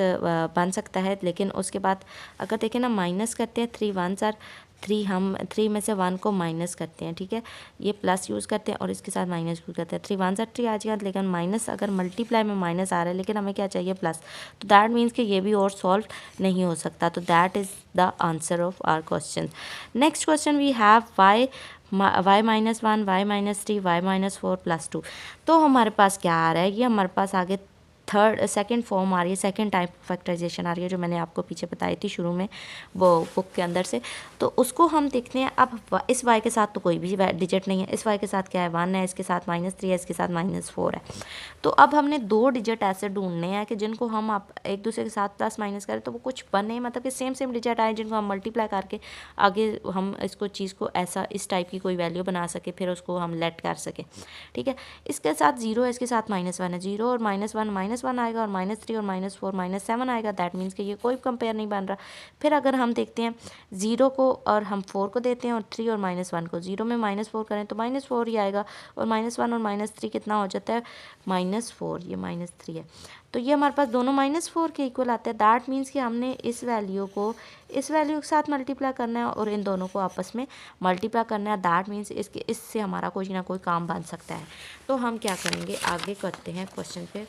Speaker 1: बन सकता है। लेकिन उसके बाद अगर देखें ना माइनस करते हैं 3 1 ज़र 3, हम 3 में से 1 को माइनस करते हैं। ठीक है, ये प्लस यूज़ करते हैं और इसके साथ माइनस यूज़ करते हैं, 3 1 ज़र 3 आ जाएगा। लेकिन माइनस अगर मल्टीप्लाई में माइनस आ रहा है लेकिन हमें क्या चाहिए प्लस, तो दैट मीन्स कि ये भी और सॉल्व नहीं हो सकता। तो that is the answer of our question. Next question we have y minus 1 y minus 3 y minus 4 plus 2। तो हमारे पास क्या आ रहा है, ये हमारे पास आगे सेकंड फॉर्म आ रही है, सेकंड टाइप फैक्टराइजेशन आ रही है जो मैंने आपको पीछे बताई थी शुरू में वो बुक के अंदर से। तो उसको हम देखते हैं। अब इस y के साथ तो कोई भी डिजिट नहीं है, इस y के साथ क्या है 1 है, इसके साथ -3 है, इसके साथ -4 है। तो अब हमने 2 डिजिट ऐसे ढूंढने हैं कि जिनको हम आप एक दूसरे के साथ प्लस माइनस करें तो वो कुछ बने, मतलब कि सेम डिजिट आए जिनको हम मल्टीप्लाई करके आगे हम इसको चीज़ को ऐसा इस टाइप की कोई वैल्यू बना सके, फिर उसको हम लेट कर सकें। ठीक है, इसके साथ 0 है, इसके साथ -1 है, 0 और -1 -1 आएगा और -3 और -4 -7 आएगा। दैट मीन्स कि ये कोई कंपेयर नहीं बन रहा। फिर अगर हम देखते हैं 0 को और हम 4 को देते हैं और 3 और -1 को, 0 में -4 करें तो -4 ही आएगा और -1 और -3 कितना हो जाता है -4, ये -3 है। तो ये हमारे पास दोनों -4 के इक्वल आते हैं। दैट मीन्स कि हमने इस वैल्यू को इस वैल्यू के साथ मल्टीप्लाई करना है और इन दोनों को आपस में मल्टीप्लाई करना है। दैट मीन्स इससे हमारा कोई ना कोई काम बन सकता है। तो हम क्या करेंगे, आगे करते हैं क्वेश्चन पे।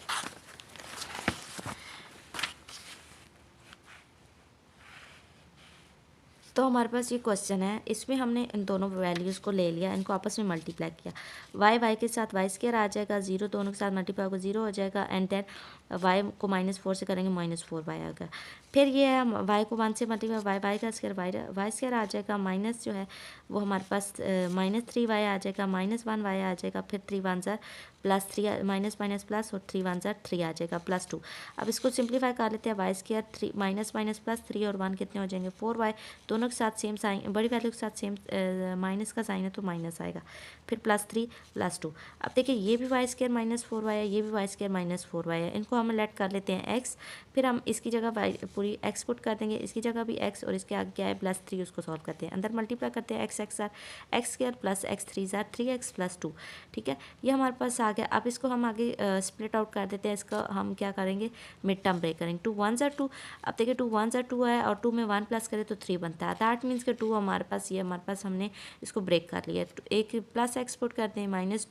Speaker 1: तो हमारे पास ये क्वेश्चन है, इसमें हमने इन दोनों वैल्यूज़ को ले लिया, इनको आपस में मल्टीप्लाई किया। y के साथ y स्क्वायर आ जाएगा, 0 दोनों के साथ मल्टीप्लाई होगा 0 हो जाएगा, एंड देन y को -4 से करेंगे -4y आएगा। फिर ये है y को 1 से मल्टीप्लाई y का स्क्वायर y स्क्वायर आ जाएगा, माइनस जो है वो हमारे पास -3y आ जाएगा, -1y आ जाएगा, फिर 3 1 ज़ा +3 माइनस माइनस प्लस और 3 1 ज़ा 3 आ जाएगा +2। अब इसको सिंप्लीफाई कर लेते हैं। y square 3 minus minus plus 3 और 1 कितने हो जाएंगे 4y, दोनों के साथ सेम साइन, बड़ी वैल्यू के साथ सेम माइनस का साइन है तो माइनस आएगा, फिर +3 +2। अब देखिए ये भी y स्क्वायर -4y है, ये भी y स्क्वायर -4y है, इनको हम लेट कर लेते हैं x, फिर हम इसकी जगह y पूरी x पुट कर देंगे, इसकी जगह भी x और इसके आगे क्या है +3, उसको सॉल्व करते हैं, अंदर मल्टीप्लाई करते हैं x स्क्वायर प्लस x 3 ज़ा 3x +2। ठीक है, ये हमारे पास आ गया। अब इसको हम आगे स्प्लिट आउट कर देते हैं, इसका हम क्या करेंगे मिड टर्म ब्रेक करेंगे। 2 1 ज़ा 2, अब देखिए 2 1 ज़ा 2 है और 2 में 1 प्लस करें तो 3 बनता है। दैट मीन्स कि 2 हमारे पास, ये हमारे पास हमने इसको ब्रेक कर लिया। एक प्लस एक्स पुट करते हैं,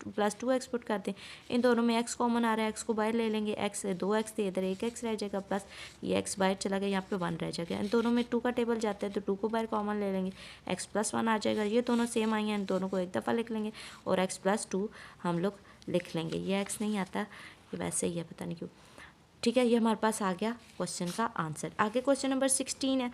Speaker 1: +2x पुट करते हैं, इन दोनों में x कॉमन आ रहा है, x को बाहर ले लेंगे, x 2x थे, इधर 1x रह जाएगा, प्लस ये x बाहर चला गया, यहाँ पे 1 रह जाएगा। इन दोनों में 2 का टेबल जाता है तो 2 को बाहर कॉमन ले लेंगे, x +1 आ जाएगा। ये दोनों सेम आई हैं, इन दोनों को एक दफ़ा लिख लेंगे और x +2 हम लोग लिख लेंगे। ये x नहीं आता, ये वैसे ही है, पता नहीं क्यों। ठीक है, ये हमारे पास आ गया क्वेश्चन का आंसर। आगे क्वेश्चन नंबर 16 है।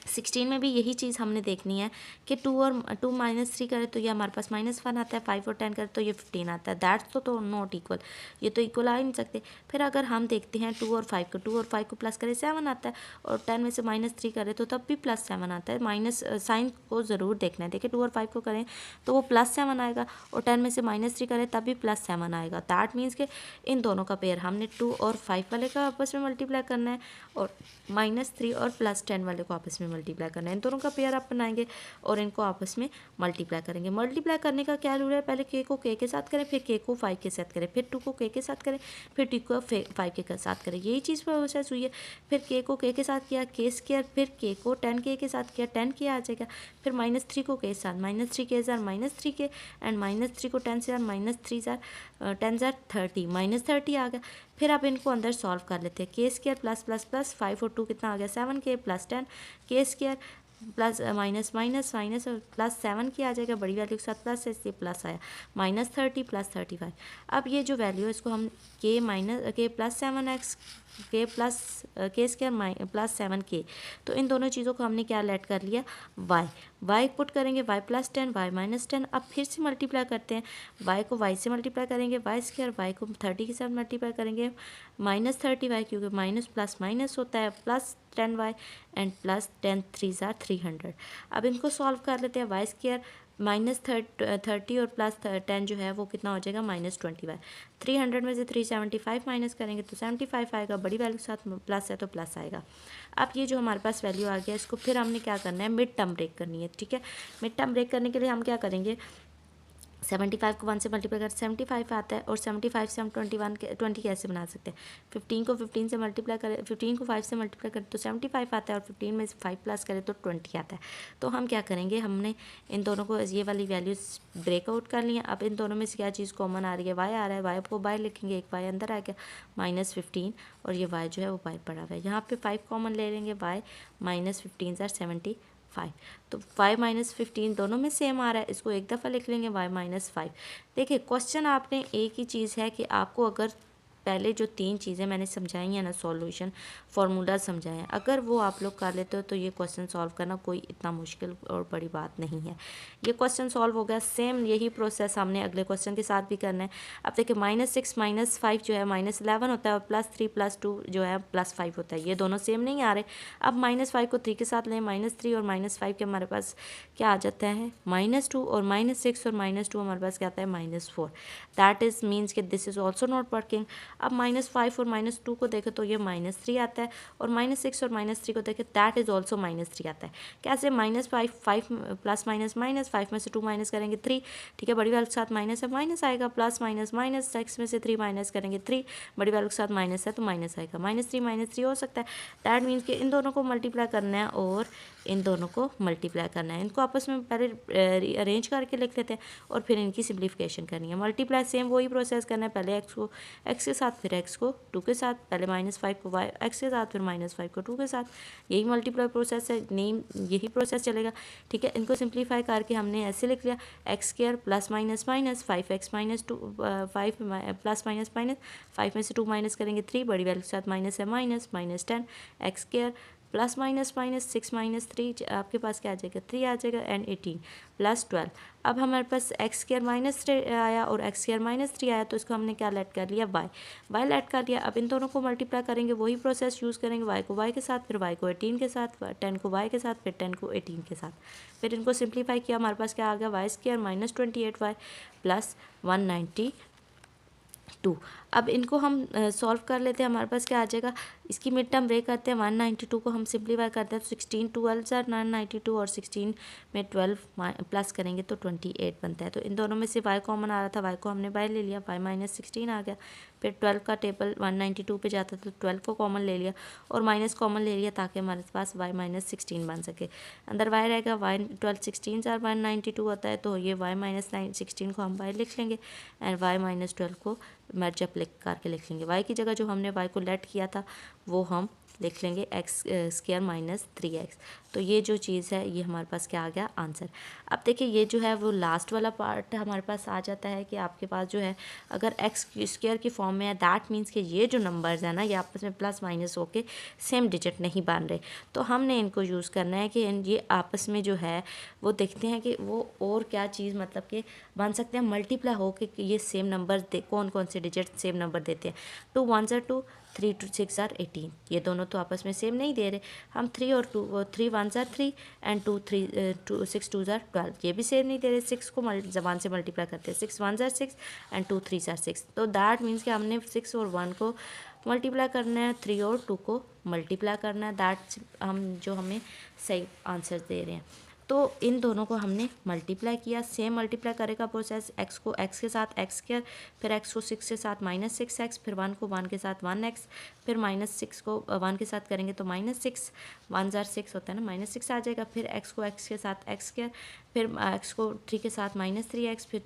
Speaker 1: 16 में भी यही चीज़ हमने देखनी है कि 2 और 2 -3 करें तो ये हमारे पास -1 आता है, 5 और 10 करें तो ये 15 आता है। दैट्स तो नॉट इक्वल, ये तो इक्वल आ ही नहीं सकते। फिर अगर हम देखते हैं 2 और 5 को, 2 और 5 को प्लस करें 7 आता है, और 10 में से -3 करें तो तब भी +7 आता है। माइनस साइन को ज़रूर देखना है। देखिए 2 और 5 को करें तो वो +7 आएगा, और 10 में से -3 करें तब भी +7 आएगा। दैट मीन्स कि इन दोनों का पेयर हमने 2 और 5 वाले का आपस में मल्टीप्लाई करना है, और -3 और +10 वाले को आपस में मल्टीप्लाई करना है। इन दोनों का पेयर आप बनाएंगे और इनको आपस में मल्टीप्लाई करेंगे। मल्टीप्लाई करने का क्या रूल है, पहले k को k के साथ करें, फिर k को 5 के साथ करें, फिर 2 को k के साथ करें, फिर 2 को 5 के साथ करें। यही चीज़ प्रोसेस हुई है। फिर k को k के साथ किया k स्क्वायर, फिर k को 10k के साथ किया 10k आ जाएगा, फिर -3 को k के साथ -3 k ज़ार -3k, एंड -3 को 10 से -3 ज़ार 10 ज़ार 30 -30 आ गया। फिर आप इनको अंदर सॉल्व कर लेते हैं। k स्क्वायर प्लस 5 और 2 कितना आ गया 7k plus 10 k square plus minus और प्लस 7 आ जाएगा, बड़ी वैल्यू के साथ प्लस है इसलिए प्लस आया, -30 प्लस 35। अब ये जो वैल्यू है इसको हम k plus 7x k plus k square plus 7k, तो इन दोनों चीज़ों को हमने क्या लेट कर लिया y पुट करेंगे, y प्लस 10 y माइनस 10। अब फिर से मल्टीप्लाई करते हैं, y को y से मल्टीप्लाई करेंगे y स्क्वायर, y को 30 के साथ मल्टीप्लाई करेंगे -30y, क्योंकि माइनस प्लस माइनस होता है, प्लस 10y एंड प्लस 10 3 ज़ार 300। अब इनको सॉल्व कर लेते हैं। y स्क्वायर -30 और प्लस 10 जो है वो कितना हो जाएगा -20y। 300 में से 375 माइनस करेंगे तो 75 आएगा, बड़ी वैल्यू के साथ प्लस है तो प्लस आएगा। अब ये जो हमारे पास वैल्यू आ गया, इसको फिर हमने क्या करना है मिड टर्म ब्रेक करनी है। ठीक है, मिड टर्म ब्रेक करने के लिए हम क्या करेंगे, 75 को 1 से मल्टीप्लाई कर 75 आता है, और 75 से हम 20 कैसे बना सकते हैं, 15 को 15 से मल्टीप्लाई करें, 15 को 5 से मल्टीप्लाई करें तो 75 आता है, और 15 में से 5 प्लस करें तो 20 आता है। तो हम क्या करेंगे, हमने इन दोनों को ये वाली वैल्यूज ब्रेकआउट कर ली हैं। अब इन दोनों में से क्या चीज़ कॉमन आ रही है, y आ रहा है, y को बाहर लिखेंगे, एक y अंदर आ गया -15, और ये y जो है वो बाहर पड़ा हुआ है। यहाँ पे 5 कॉमन ले लेंगे, y -15 ज़ार 75, तो 5 -15 दोनों में सेम आ रहा है, इसको एक दफ़ा लिख लेंगे y -5। देखिए क्वेश्चन आपने एक ही चीज़ है कि आपको अगर पहले जो 3 चीज़ें मैंने समझाई हैं ना, सॉल्यूशन फार्मूला समझाए हैं, अगर वो आप लोग कर लेते हो तो ये क्वेश्चन सॉल्व करना कोई इतना मुश्किल और बड़ी बात नहीं है। ये क्वेश्चन सॉल्व हो गया। सेम यही प्रोसेस हमने अगले क्वेश्चन के साथ भी करना है। अब देखिए -6 -5 जो है -11 होता है, और +3 +2 जो है +5 होता है, ये दोनों सेम नहीं आ रहे। अब -5 को 3 के साथ लें, -3 और -5 के हमारे पास क्या आ जाता है -2, और -6 और -2 हमारे पास क्या आता है -4। दैट इज़ मीन्स कि this is also not working. अब -5 और -2 को देखें तो ये -3 आता है, और -6 और -3 को देखें दैट इज़ ऑल्सो -3 आता है। कैसे? -5 5 प्लस माइनस माइनस, 5 में से 2 माइनस करेंगे 3, ठीक है, बड़ी वैल्यू के साथ माइनस है, माइनस आएगा, प्लस माइनस माइनस, 6 में से 3 माइनस करेंगे 3, बड़ी वैल्यू के साथ माइनस है तो माइनस आएगा, -3 हो सकता है। दैट मीन्स कि इन दोनों को मल्टीप्लाई करना है और इन दोनों को मल्टीप्लाई करना है। इनको आपस में पहले अरेंज करके लिख लेते हैं और फिर इनकी सिम्प्लीफिकेशन करनी है। मल्टीप्लाई सेम वही प्रोसेस करना है, पहले एक्स को एक्स के साथ, फिर एक्स को 2 के साथ, पहले -5 को वाई एक्स के साथ, फिर -5 को 2 के साथ, यही मल्टीप्लाई प्रोसेस है, नेम यही प्रोसेस चलेगा, ठीक है। इनको सिंप्लीफाई करके हमने ऐसे लिख लिया, x square plus minus minus 5x minus 2 5 plus minus minus 5 में से 2 माइनस करेंगे 3, बड़ी वैल्यू के साथ माइनस है, minus -10 x square plus minus minus 6 minus 3, आपके पास क्या आ जाएगा 3 आ जाएगा, एंड 18 प्लस 12। अब हमारे पास एक्स स्क्वायर -3 आया और एक्स स्क्वायर -3 आया, तो इसको हमने क्या लेट कर लिया, वाई लेट कर लिया। अब इन दोनों को मल्टीप्लाई करेंगे, वही प्रोसेस यूज़ करेंगे, वाई को वाई के साथ, फिर वाई को 18 के साथ, 10 को वाई के साथ, फिर 10 को 18 के साथ, फिर इनको सिंप्लीफाई किया, हमारे पास क्या आ गया, वाई स्क्वायर -28y प्लस 192। अब इनको हम सॉल्व कर लेते हैं, हमारे पास क्या आ जाएगा, इसकी मिड टर्म ब्रेक करते हैं, 192 को हम सिंप्लीफाई करते हैं तो 16 12 सर 992 और 16 में 12 प्लस करेंगे तो 28 बनता है। तो इन दोनों में से y कॉमन आ रहा था, y को हमने बाहर ले लिया, y -16 आ गया, फिर 12 का टेबल 192 पे जाता तो 12 को कॉमन ले लिया और माइनस कॉमन ले लिया ताकि हमारे पास y -16 बन सके। अंदर y रहेगा, y 12 16 सर 192 होता है, तो ये y -16 को हम बाहर लिख लेंगे एंड y -12 को मल्टीप्लाई करके लिख लेंगे। y की जगह जो हमने y को लेट किया था वो हम लिख लेंगे एक्स स्क्वायर -3x। तो ये जो चीज़ है ये हमारे पास क्या आ गया, आंसर। अब देखिए ये जो है वो लास्ट वाला पार्ट हमारे पास आ जाता है कि आपके पास जो है अगर एक्स स्क्वायर की फॉर्म में है, दैट मीन्स कि ये जो नंबर्स है ना ये आपस में प्लस माइनस होके सेम डिजिट नहीं बन रहे, तो हमने इनको यूज़ करना है कि ये आपस में जो है वो देखते हैं कि वो और क्या चीज़ मतलब कि बन सकते हैं मल्टीप्लाई हो के ये सेम नंबर कौन कौन से डिजिट सेम नंबर देते हैं। 2 1 are 2, 3 2 6 are 18, ये दोनों तो आपस में सेम नहीं दे रहे, हम 3 और 2 3 1 are 3 एंड 2 6 2 are 12, ये भी सेम नहीं दे रहे। 6 को ज़बान से मल्टीप्लाई करते हैं, 6 1 are 6 एंड 2 3 are 6, तो दैट मीन्स कि हमने 6 और 1 को मल्टीप्लाई करना है, 3 और 2 को मल्टीप्लाई करना है, दैट हम जो हमें सही आंसर दे रहे हैं। तो इन दोनों को हमने मल्टीप्लाई किया, सेम मल्टीप्लाई करेगा प्रोसेस, एक्स को एक्स के साथ एक्स स्क्वायर, फिर एक्स को 6 के साथ -6x, फिर 1 को 1 के साथ 1x, फिर -6 को 1 के साथ करेंगे तो -6 1 जार 6 होता है ना, -6 आ जाएगा, फिर एक्स को एक्स के साथ एक्स स्क्वायर, फिर एक्स को 3 के साथ -3x, फिर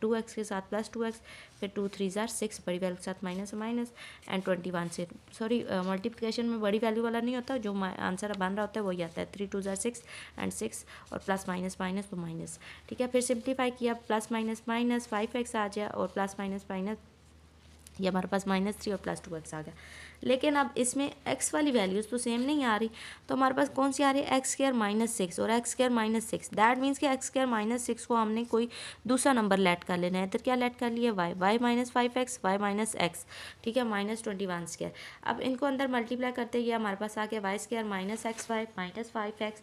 Speaker 1: 2x के साथ +2x, फिर 2 3 जार 6, बड़ी वैल्यू के साथ माइनस माइनस एंड 21 से सॉरी मल्टीप्लिकेशन में बड़ी वैल्यू वाला नहीं होता, जो आंसर बन रहा होता है वही आता है, 3 2 जार 6 एंड 6 और प्लस माइनस माइनस तो माइनस, ठीक है। फिर सिंप्लीफाई किया, प्लस माइनस माइनस 5x आ जाए और प्लस माइनस माइनस ये हमारे पास -3 और +2x आ गया। लेकिन अब इसमें x वाली वैल्यूज़ तो सेम नहीं आ रही, तो हमारे पास कौन सी आ रही है, एक्स स्क्वायर -6 और एक्स स्क्वायर -6, दैट मीन्स कि एक्स स्क्वायर -6 को हमने कोई दूसरा नंबर लेट कर लेना है, इधर क्या लेट कर लिया, y -5x y -x, ठीक है, -21 स्क्वायर। अब इनको अंदर मल्टीप्लाई करते हुए हमारे पास आ गया y square -xy -5x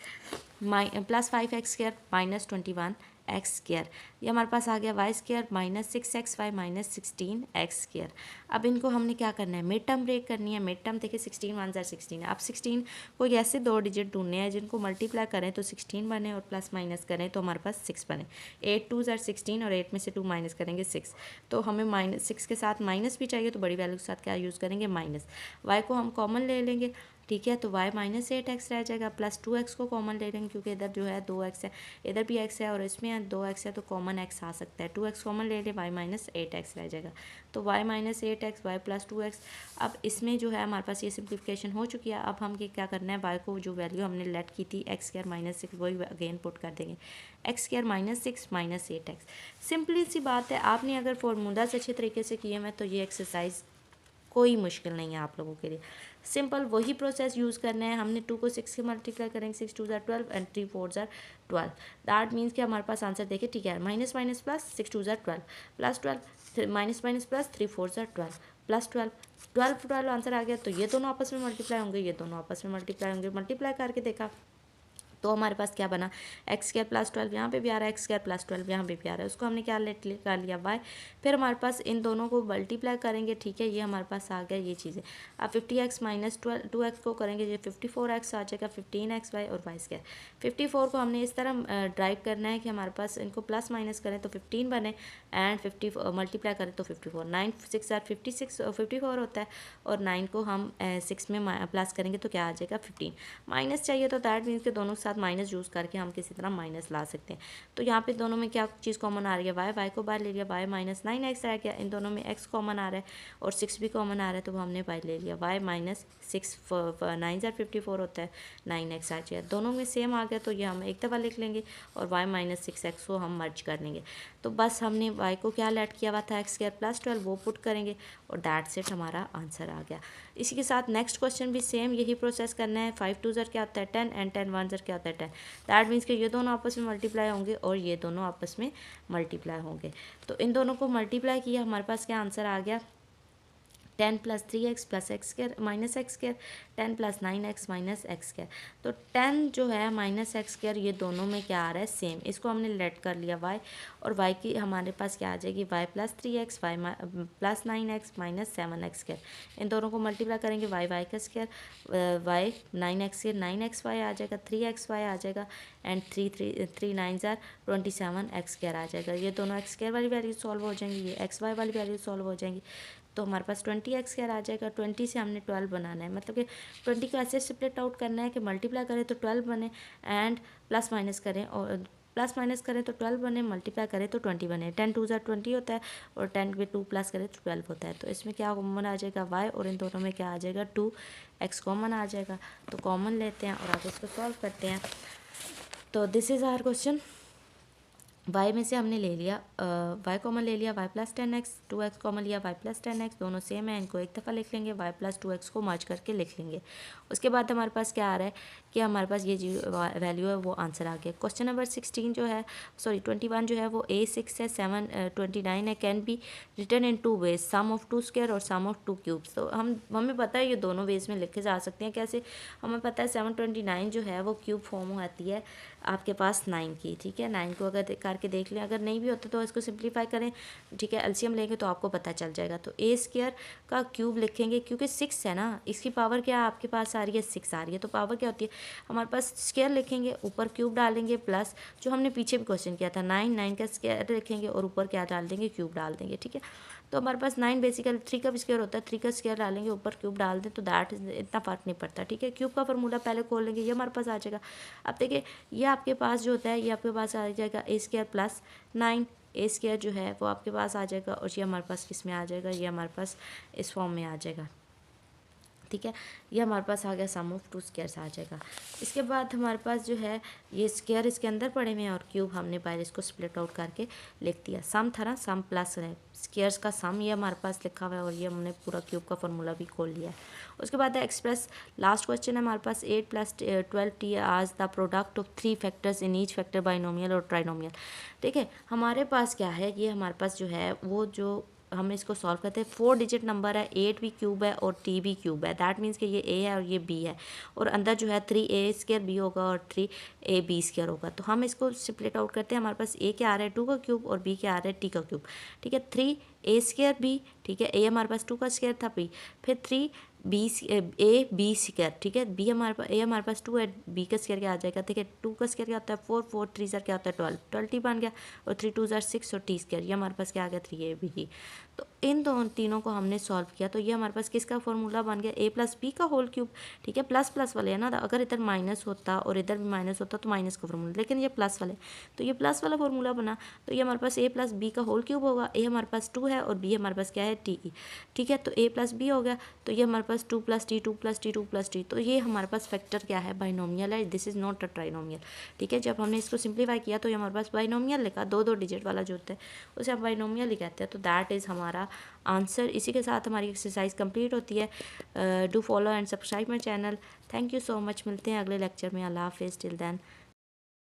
Speaker 1: plus 5x square -21 x square, ये हमारे पास आ गया y square -6xy -16x square. अब इनको हमने क्या करना है, मिड टर्म ब्रेक करनी है। मिड टर्म देखिए 16 1 जार 16 है। अब 16 को ऐसे 2 डिजिट ढूंढने हैं जिनको मल्टीप्लाई करें तो 16 बने और प्लस माइनस करें तो हमारे पास 6 बने। 8 2 जार 16 और 8 में से 2 माइनस करेंगे 6, तो हमें -6 के साथ माइनस भी चाहिए, तो बड़ी वैल्यू के साथ क्या यूज़ करेंगे, माइनस। y को हम कॉमन ले लेंगे, ठीक है, तो y -8x रह जाएगा, प्लस 2x को कॉमन ले लेंगे क्योंकि इधर जो है 2x है, इधर भी x है और इसमें 2x है, तो कॉमन x आ सकता है, 2x कॉमन ले ले, y -8x रह जाएगा, तो y -8x y + 2x। अब इसमें जो है हमारे पास ये सिंप्लीफिकेशन हो चुकी है। अब हम क्या करना है, y को जो वैल्यू हमने लेट की थी x स्क्वायर -6 वही अगेन पुट कर देंगे, x स्क्वायर -6 -8x। सिंपली सी बात है, आपने अगर फॉर्मूला से अच्छे तरीके से किए हैं तो ये एक्सरसाइज कोई मुश्किल नहीं है आप लोगों के लिए। सिंपल वही प्रोसेस यूज़ करना है। हमने 2 को 6 से मल्टीप्लाई करेंगे, 6 2 जार 12 एंड 3 4 जार 12, दैट मीन्स कि हमारे पास आंसर देखिए, ठीक है, माइनस माइनस प्लस 6 2 जार 12 प्लस 12 माइनस माइनस प्लस 3 4 जार 12 प्लस 12 आंसर आ गया। तो ये दोनों आपस में मल्टीप्लाई होंगे, ये दोनों आपस में मल्टीप्लाई होंगे, मल्टीप्लाई करके देखा तो हमारे पास क्या बना, एक्स स्क्वायर प्लस 12 यहाँ पे भी आ रहा है, एक्स स्क्वायर प्लस 12 यहाँ पे भी आ रहा है, उसको हमने क्या कर लिया वाई। फिर हमारे पास इन दोनों को मल्टीप्लाई करेंगे, ठीक है, ये हमारे पास आ गया ये चीज़ें। अब 50x माइनस 2x को करेंगे, ये 54x आ जाएगा, 15x वाई और वाई स्क्वायर। 54 को हमने इस तरह ड्राइव करना है कि हमारे पास इनको प्लस माइनस करें तो 15 बने, एंड 50 मल्टीप्लाई करें तो 54। 9 6 56 54 होता है, और 9 को हम 6 में प्लस करेंगे तो क्या आ जाएगा 15। माइनस चाहिए तो दैट मीन्स के दोनों के साथ माइनस यूज़ करके हम किसी तरह माइनस ला सकते हैं। तो यहाँ पे दोनों में क्या चीज़ कॉमन आ रही है, वाई को बाहर ले लिया, वाई माइनस 9x रह गया, इन दोनों में x कॉमन आ रहा है और 6 भी कॉमन आ रहा है, तो वो हमने बाहर ले लिया, वाई माइनस 6 9 54 होता है, 9x आ जाए, दोनों में सेम आ गया, तो ये हम एक दफ़ा लिख लेंगे और वाई माइनस 6x को हम मर्ज कर लेंगे। तो बस हमने वाई को क्या लेट किया हुआ था, एक्स स्क्वायर प्लस 12, वो पुट करेंगे और दैट सेट हमारा आंसर आ गया। इसी के साथ नेक्स्ट क्वेश्चन भी सेम यही प्रोसेस करना है। 5 2 क्या होता है 10, एंड 10 1 क्या होता है 10। दैट मीन्स कि ये दोनों आपस में मल्टीप्लाई होंगे और ये दोनों आपस में मल्टीप्लाई होंगे। तो इन दोनों को मल्टीप्लाई किया, हमारे पास क्या आंसर आ गया, 10 plus 3x plus x square minus x square, 10 plus 9x minus x square. तो 10 जो है माइनस एक्स स्क्वायर, ये दोनों में क्या आ रहा है सेम, इसको हमने लेट कर लिया y, और y की हमारे पास क्या आ जाएगी, y plus 3x Y plus 9x minus 7x square. इन दोनों को मल्टीप्लाई करेंगे, y का स्क्वायर, y 9x से 9xy आ जाएगा, 3xy आ जाएगा, एंड 3 9 27x स्क्वायर आ जाएगा। ये दोनों x स्क्वायर वाली वैल्यू सॉल्व हो जाएंगी, ये xy वाली वैल्यू सॉल्व हो जाएंगी, तो हमारे पास 20x स्क्वायर आ जाएगा। 20 से हमने 12 बनाना है, मतलब कि 20 को ऐसे स्प्लिट आउट करना है कि मल्टीप्लाई करें तो 12 बने, एंड प्लस माइनस करें और प्लस माइनस करें तो 12 बने, मल्टीप्लाई करें तो 20 बने। 10 2 20 होता है, और 10 में 2 प्लस करें तो 12 होता है। तो इसमें क्या कॉमन आ जाएगा y, और इन दोनों में क्या आ जाएगा 2x कॉमन आ जाएगा। तो कॉमन लेते हैं और आगे इसको सॉल्व करते हैं। तो this is our question. y में से हमने ले लिया y कॉमन ले लिया, y plus 10x, 2x common लिया, y प्लस 10x, दोनों सेम है, इनको एक दफ़ा लिख लेंगे, y प्लस 2x को मर्ज करके लिख लेंगे। उसके बाद हमारे पास क्या आ रहा है कि हमारे पास ये जो वैल्यू है वो आंसर आ गया। क्वेश्चन नंबर 16 जो है, सॉरी 21 जो है वो A6 है, 7 29 है, can be written in 2 ways, sum of 2 square और सम ऑफ 2 क्यूब्स। तो हमें पता है ये दोनों वेज में लिखे जा सकते हैं। कैसे, हमें पता है 729 जो है वो क्यूब फॉर्म आती है आपके पास 9 की, ठीक है। 9 को अगर करके देख लें, अगर नहीं भी होता तो इसको सिंप्लीफाई करें, ठीक है, एलसीएम लेंगे तो आपको पता चल जाएगा। तो ए स्क्वायर का क्यूब लिखेंगे, क्योंकि 6 है ना, इसकी पावर क्या आपके पास आ रही है 6 आ रही है, तो पावर क्या होती है हमारे पास, स्क्वायर लिखेंगे, ऊपर क्यूब डालेंगे, प्लस जो हमने पीछे भी क्वेश्चन किया था 9 का स्क्वायर लिखेंगे और ऊपर क्या डाल देंगे, क्यूब डाल देंगे, ठीक है। तो हमारे पास 9 बेसिकली 3 का भी स्क्वायर होता है, 3 का स्क्वायर डालेंगे, ऊपर क्यूब डाल दें, तो दैट इतना फ़र्क नहीं पड़ता, ठीक है। क्यूब का फार्मूला पहले खोल लेंगे, ये हमारे पास आ जाएगा। अब देखिए ये आपके पास जो होता है ये आपके पास आ जाएगा ए स्क्वायर प्लस 9, ए स्क्वायर जो है वो आपके पास आ जाएगा, और ये हमारे पास किस में आ जाएगा, ये हमारे पास इस फॉर्म में आ जाएगा, ठीक है। ये हमारे पास आ गया, सम ऑफ 2 स्क्वायर्स आ जाएगा। इसके बाद हमारे पास जो है ये स्क्वायर इसके अंदर पड़े हुए हैं, और क्यूब हमने पहले इसको स्प्लिट आउट करके लिख दिया। सम था ना, सम प्लस है, स्क्वायर्स का सम ये हमारे पास लिखा हुआ है, और ये हमने पूरा क्यूब का फार्मूला भी खोल लिया है। उसके बाद एक्सप्रेस लास्ट क्वेश्चन है हमारे पास, 8 + 12t आज the product of 3 factors in each factor binomial और ट्राइनोमियल। ठीक है, हमारे पास क्या है, ये हमारे पास जो है वो जो हम इसको सॉल्व करते हैं, 4 डिजिट नंबर है, 8 भी क्यूब है और t भी क्यूब है। दैट मीन्स कि ये a है और ये b है, और अंदर जो है 3a² b होगा और 3ab² होगा। तो हम इसको स्प्लिट आउट करते हैं, हमारे पास a क्या आ रहा है 2 का क्यूब और b क्या आ रहा है t का क्यूब, ठीक है। 3a² b, ठीक है, a हमारे पास 2 का स्क्वायर था, b फिर 3ab², ठीक है। b हमारे पास a हमारे पास 2 है, b का स्क्वायर क्या आ जाएगा, ठीक है। 2 का स्क्वायर क्या होता है 4, 4 3 क्या होता है 12, 12t बन गया, और 3 2 6 और t², ये हमारे पास क्या आ गया 3ab। तो इन तीनों को हमने सॉल्व किया, तो ये हमारे पास किसका फॉर्मूला बन गया, a + b का होल क्यूब, ठीक है। प्लस प्लस वाले है ना, अगर इधर माइनस होता और इधर भी माइनस होता तो माइनस का फॉर्मूला, लेकिन ये प्लस वाले, तो ये प्लस वाला फॉर्मूला बना, तो ये हमारे पास a + b का होल क्यूब होगा। a हमारे पास 2 है और b हमारे पास क्या है t, ठीक है। तो a + b हो गया, तो ये हमारे पास 2 + t 2 + t 2 + t, तो ये हमारे पास फैक्टर क्या है, बाइनोमियल है, this is not a trinomial, ठीक है। जब हमने इसको सिंप्लीफाई किया तो ये हमारे पास बाइनोमियल लिखा, 2 डिजिट वाला जो होता है उसे हम बाइनोमियल ही कहते हैं। तो दैट इज़ हमारा आंसर। इसी के साथ हमारी एक्सरसाइज कंप्लीट होती है। Do follow and subscribe my channel. Thank you so much, मिलते हैं अगले लेक्चर में। अल्लाह हाफिज़, टिल देन।